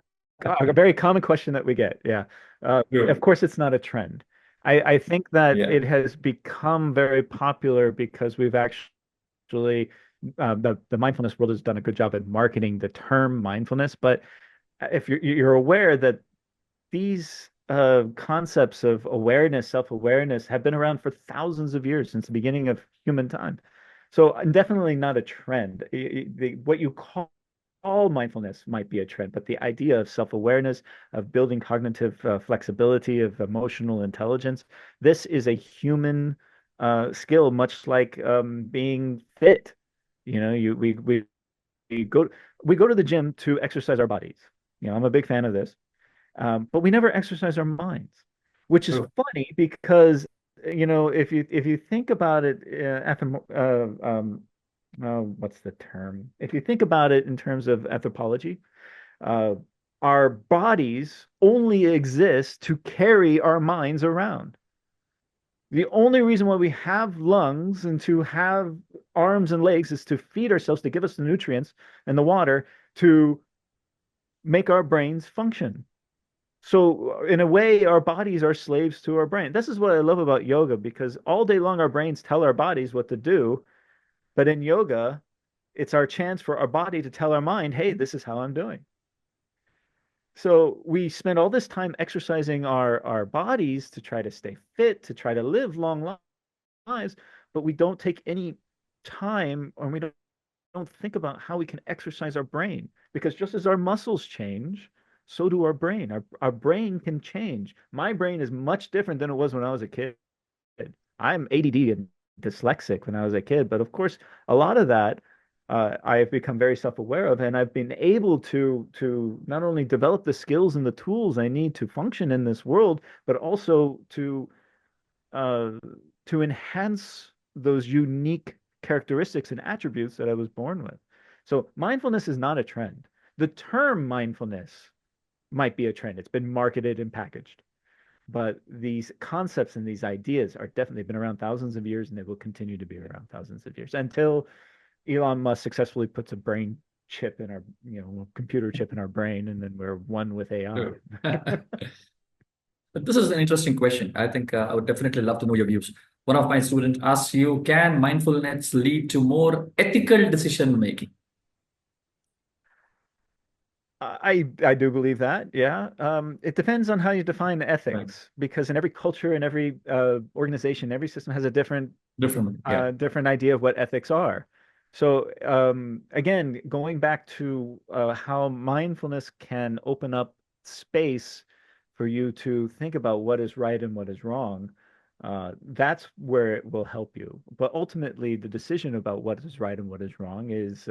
very common question that we get. Yeah. Of True. course, it's not a trend. I think that Yeah. it has become very popular because we've actually the mindfulness world has done a good job at marketing the term mindfulness. But if you're aware that these concepts of awareness, self-awareness, have been around for thousands of years since the beginning of human time. So definitely not a trend. What you call mindfulness might be a trend, but the idea of self-awareness, of building cognitive flexibility, of emotional intelligence, this is a human skill, much like being fit. You know, we go we go to the gym to exercise our bodies. I'm a big fan of this. But we never exercise our minds, which is True. funny because if you think about it, what's the term? If you think about it in terms of anthropology, uh, our bodies only exist to carry our minds around. The only reason why we have lungs and to have arms and legs is to feed ourselves, to give us the nutrients and the water to make our brains function. So, in a way, our bodies are slaves to our brain. This is what I love about yoga because all day long our brains tell our bodies what to do. But in yoga, it's our chance for our body to tell our mind, hey, this is how I'm doing. So we spend all this time exercising our bodies to try to stay fit, to try to live long lives, but we don't take any time or we don't think about how we can exercise our brain because just as our muscles change, so do our brain. Our brain can change. My brain is much different than it was when I was a kid. I'm ADD and dyslexic when I was a kid, but of course, a lot of that I have become very self-aware of, and I've been able to not only develop the skills and the tools I need to function in this world, but also uh, to enhance those unique characteristics and attributes that I was born with. So mindfulness is not a trend. The term mindfulness might be a trend. It's been marketed and packaged. But these concepts and these ideas are definitely been around thousands of years and they will continue to be around thousands of years until Elon Musk successfully puts a brain chip in our, computer chip in our brain and then we're one with AI. True. But this is an interesting question. I think I would definitely love to know your views. One of my students asks you, can mindfulness lead to more ethical decision making? I do believe that, yeah. It depends on how you define Right. ethics, because in every culture and every organization, every system has a Different. Yeah. different idea of what ethics are. So again, going back to how mindfulness can open up space for you to think about what is right and what is wrong, that's where it will help you. But ultimately, the decision about what is right and what is wrong is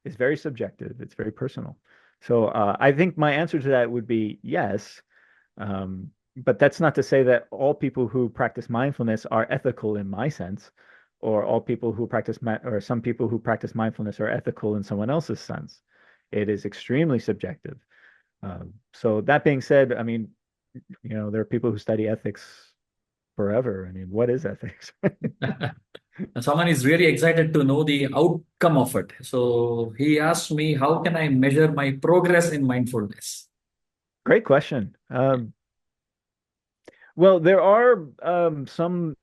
very subjective. It's very personal. So I think my answer to that would be yes. But that's not to say that all people who practice mindfulness are ethical in my sense, or all people who or some people who practice mindfulness are ethical in someone else's sense. It is extremely subjective. So that being said, I mean, there are people who study ethics forever. I mean, what is ethics? And someone is really excited to know the outcome of it. So he asked me, how can I measure my progress in mindfulness? Great question. Well, there are some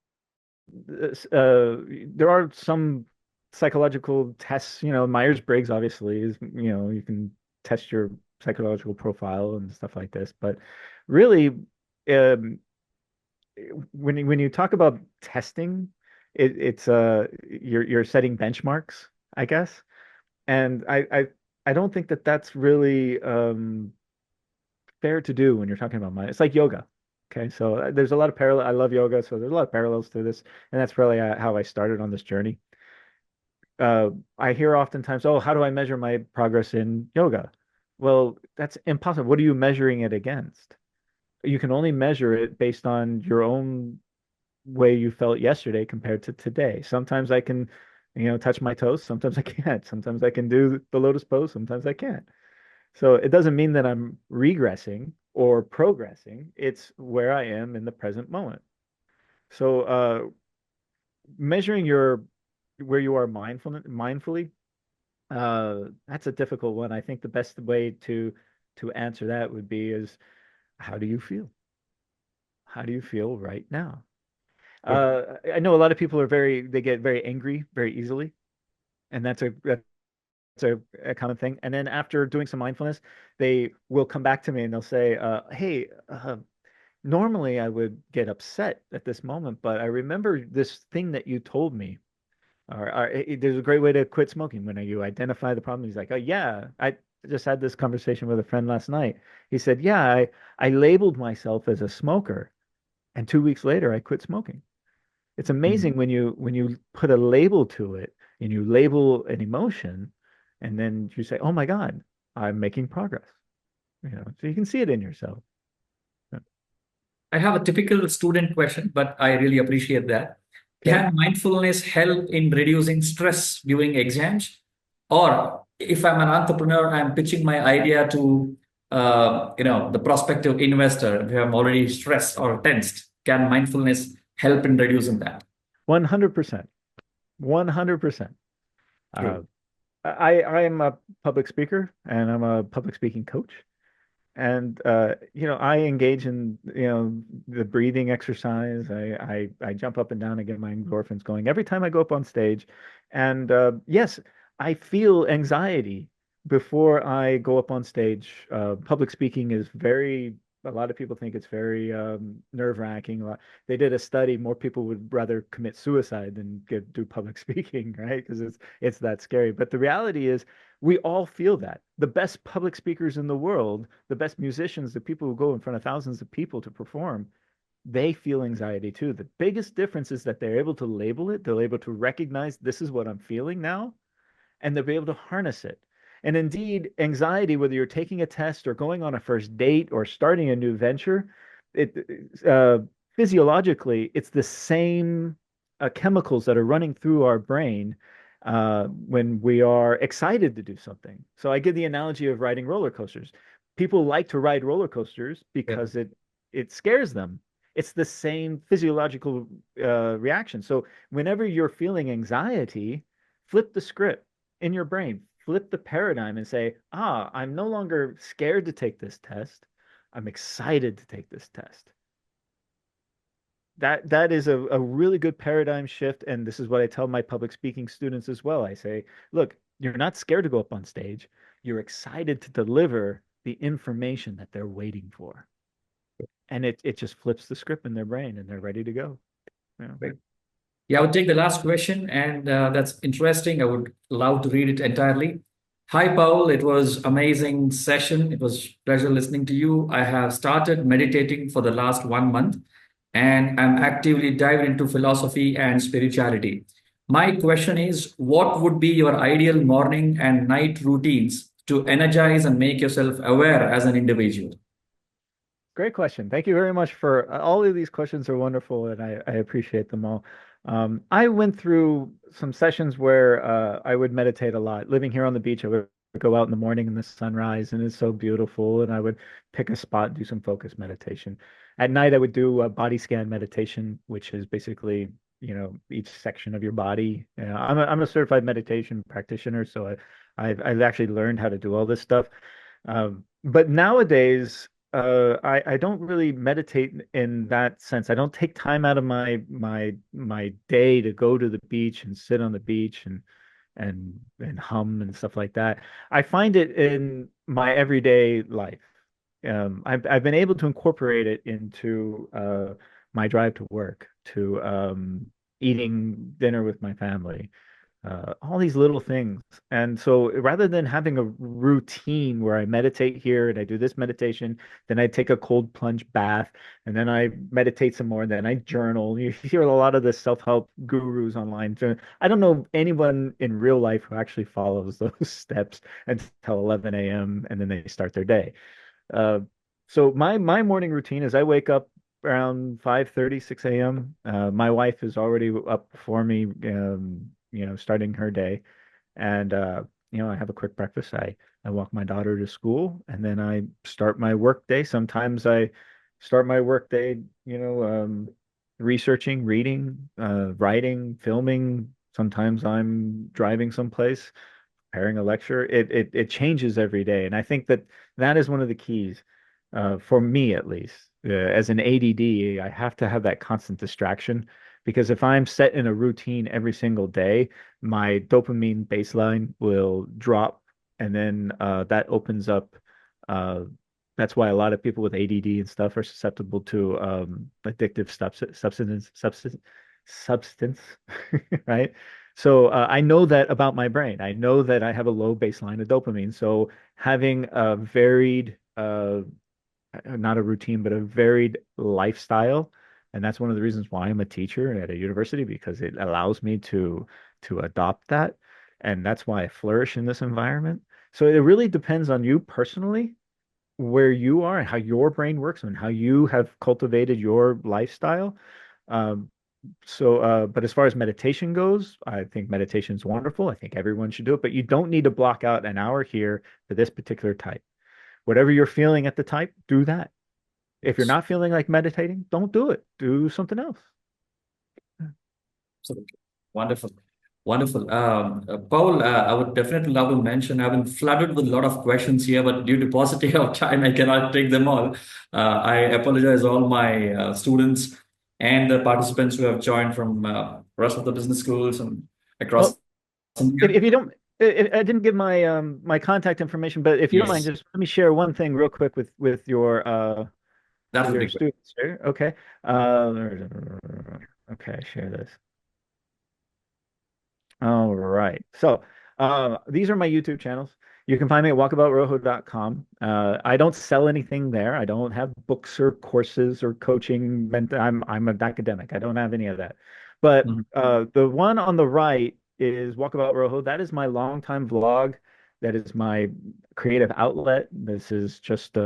psychological tests, Myers-Briggs obviously is, you can test your psychological profile and stuff like this. But really, um, when you talk about testing, it's you're setting benchmarks, I guess. And I don't think that that's really fair to do when you're talking about mind. It's like yoga. Okay, so there's a lot of parallel. I love yoga, so there's a lot of parallels to this, and that's probably how I started on this journey. I hear oftentimes, "Oh, how do I measure my progress in yoga?" Well, that's impossible. What are you measuring it against? You can only measure it based on your own way you felt yesterday compared to today. Sometimes I can, touch my toes. Sometimes I can't. Sometimes I can do the lotus pose. Sometimes I can't. So it doesn't mean that I'm regressing or progressing. It's where I am in the present moment. So measuring your where you are mindfully, that's a difficult one. I think the best way to answer that would be is how do you feel? How do you feel right now? I know a lot of people they get very angry very easily, and that's a common thing. And then after doing some mindfulness, they will come back to me and they'll say, "Hey, normally I would get upset at this moment, but I remember this thing that you told me. There's a great way to quit smoking when you identify the problem." He's like, "Oh yeah, I just had this conversation with a friend last night. He said, yeah, I labeled myself as a smoker, and 2 weeks later I quit smoking." It's Mhm. amazing when you put a label to it and you label an emotion, and then you say, "Oh my God, I'm making progress." So you can see it in yourself. I have a typical student question, but I really appreciate that. Okay. Can mindfulness help in reducing stress during exams? Or if I'm an entrepreneur, I'm pitching my idea to the prospective investor, if I'm already stressed or tensed, can mindfulness help in reducing that? 100%. 100%. Uh, True. I am a public speaker and I'm a public speaking coach. And I engage in, the breathing exercise. I jump up and down and get my endorphins going every time I go up on stage. And yes, I feel anxiety before I go up on stage. Public speaking is a lot of people think it's very nerve-wracking. They did a study, more people would rather commit suicide than do public speaking, right? Because it's that scary. But the reality is we all feel that. The best public speakers in the world, the best musicians, the people who go in front of thousands of people to perform, they feel anxiety too. The biggest difference is that they're able to label it, they're able to recognize this is what I'm feeling now, and they'll be able to harness it. And indeed, anxiety, whether you're taking a test or going on a first date or starting a new venture, it physiologically, it's the same chemicals that are running through our brain when we are excited to do something. So I give the analogy of riding roller coasters. People like to ride roller coasters Yeah. because it scares them. It's the same physiological reaction. So whenever you're feeling anxiety, flip the script in your brain, flip the paradigm and say, I'm no longer scared to take this test. I'm excited to take this test. That is a really good paradigm shift. And this is what I tell my public speaking students as well. I say, look, you're not scared to go up on stage. You're excited to deliver the information that they're waiting for. And it just flips the script in their brain and they're ready to go. Yeah. Right. Yeah, I would take the last question, and that's interesting. I would love to read it entirely. Hi, Paul. It was amazing session. It was pleasure listening to you. I have started meditating for the last 1 month, and I'm actively diving into philosophy and spirituality. My question is, what would be your ideal morning and night routines to energize and make yourself aware as an individual? Great question. Thank you very much for all of these questions are wonderful and I appreciate them all. I went through some sessions where I would meditate a lot. Living here on the beach, I would go out in the morning in the sunrise and it's so beautiful. And I would pick a spot and do some focus meditation. At night, I would do a body scan meditation, which is basically, each section of your body. I'm a certified meditation practitioner, so I've actually learned how to do all this stuff. But nowadays, I don't really meditate in that sense. I don't take time out of my day to go to the beach and sit on the beach and and hum and stuff like that. I find it in my everyday life. I've been able to incorporate it into my drive to work, to eating dinner with my family, all these little things. And so rather than having a routine where I meditate here and I do this meditation, then I take a cold plunge bath, and then I meditate some more, and then I journal. You hear a lot of the self-help gurus online. So I don't know anyone in real life who actually follows those steps until 11 a.m. and then they start their day. Uh, so my morning routine is I wake up around 5:30, 6 a.m. My wife is already up before me, starting her day. And I have a quick breakfast. I walk my daughter to school, and then I start my work day. Sometimes I start my work day, researching, reading, writing, filming. Sometimes I'm driving someplace, preparing a lecture. It changes every day, and I think that that is one of the keys, for me at least. As an ADD, I have to have that constant distraction, because if I'm set in a routine every single day, my dopamine baseline will drop, and then that opens up. Uh, that's why a lot of people with ADD and stuff are susceptible to addictive substance, right? So I know that about my brain. I know that I have a low baseline of dopamine. So having a varied, not a routine, but a varied lifestyle, and that's one of the reasons why I'm a teacher at a university, because it allows me to adopt that, and that's why I flourish in this environment. So it really depends on you personally, where you are and how your brain works and how you have cultivated your lifestyle. Um, but as far as meditation goes, I think meditation is wonderful. I think everyone should do it, but you don't need to block out an hour here for this particular type. Whatever you're feeling at the type, do that. If you're not feeling like meditating, don't do it. Do something else. Absolutely. Wonderful. Wonderful. Paul, I would definitely love to mention, I've been flooded with a lot of questions here, but due to paucity of time, I cannot take them all. I apologize all my students and the participants who have joined from rest of the business schools and across Well, India. if you don't, I didn't give my contact information, but if you don't mind, Yes, just let me share one thing real quick with your that with would your be great. students here. Okay. Uh, okay, share this. All right. So these are my YouTube channels. You can find me at walkaboutrojo.com. I don't sell anything there. I don't have books or courses or coaching. I'm an academic. I don't have any of that. But Mhm. the one on the right is Walkabout Rojo. That is my longtime vlog. That is my creative outlet. This is just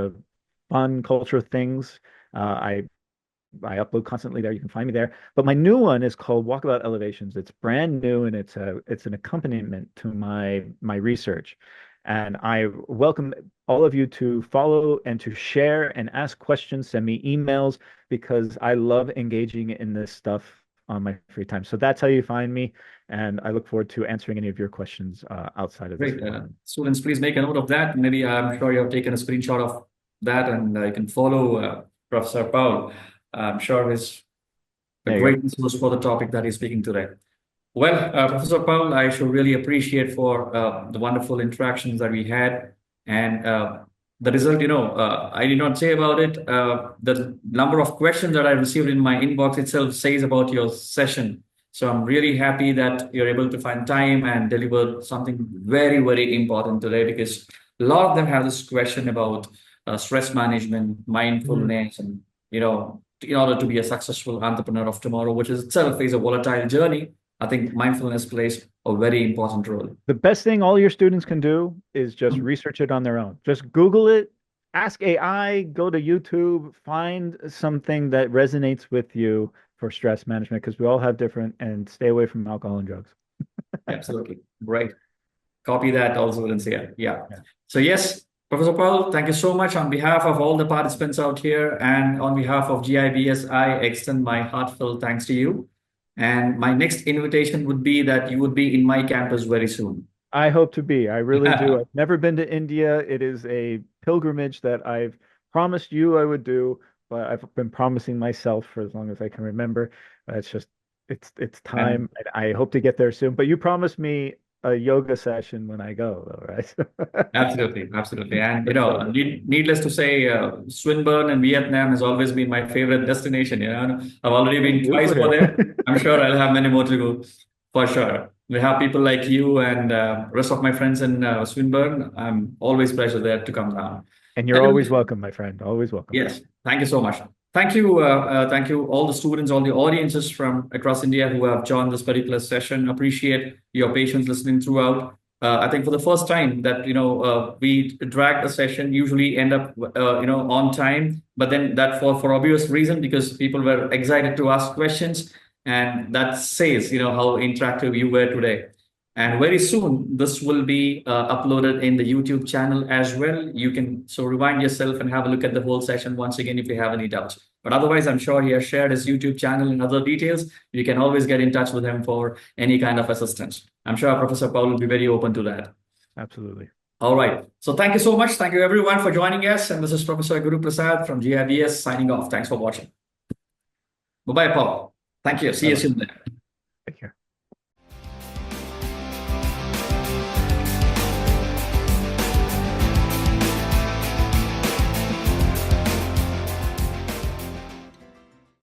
fun culture things. I upload constantly there. You can find me there. But my new one is called Walkabout Elevations. It's brand new, and it's an accompaniment to my research. And I welcome all of you to follow and to share and ask questions, send me emails, because I love engaging in this stuff on my free time. So that's how you find me, and I look forward to answering any of your questions outside of this Great. forum. Students, please make a note of that. Maybe I'm sure you have taken a screenshot of that and you can follow Professor Paul. I'm sure he's a There you go. great resource for the topic that he's speaking today. Well, Professor Paul, I should really appreciate for the wonderful interactions that we had and the result. I did not say about it. The number of questions that I received in my inbox itself says about your session. So I'm really happy that you're able to find time and deliver something very, very important today because a lot of them have this question about stress management, Mhm. mindfulness, and in order to be a successful entrepreneur of tomorrow, which is itself is a volatile journey. I think mindfulness plays a very important role. The best thing all your students can do is just Mhm. research it on their own. Just Google it, ask AI, go to YouTube, find something that resonates with you for stress management, because we all have different, and stay away from alcohol and drugs. Absolutely. Great. Copy that also, Valencia. Yeah. Yeah. So yes, Professor Paul, thank you so much on behalf of all the participants out here and on behalf of GIBS, I extend my heartfelt thanks to you. And my next invitation would be that you would be in my campus very soon. I hope to be. I really do. I've never been to India. It is a pilgrimage that I've promised you I would do, but I've been promising myself for as long as I can remember. It's just it's And time, and I hope to get there soon. But you promised me a yoga session when I go, though, right? Absolutely, absolutely. And needless to say, Swinburne in Vietnam has always been my favorite destination. I've already Oh, been twice beautiful over there. here. I'm sure I'll have many more to go for sure. We have people like you and rest of my friends in Swinburne. I'm always pleasure there to come down. And you're always Anyways, welcome, my friend. Always welcome. yes, thank you so much. Thank you, all the students, all the audiences from across India who have joined this particular session. Appreciate your patience listening throughout. I think for the first time that we drag a session, usually end up on time, but then that for obvious reason because people were excited to ask questions, and that says how interactive you were today. And very soon, this will be uploaded in the YouTube channel as well. You can rewind yourself and have a look at the whole session once again if you have any doubts. But otherwise, I'm sure he has shared his YouTube channel and other details. You can always get in touch with him for any kind of assistance. I'm sure Professor Paul will be very open to that. Absolutely. All right. So thank you so much. Thank you everyone for joining us. And this is Professor Guru Prasad from GIBS signing off. Thanks for watching. Bye-bye, Paul. Thank you. See you soon there.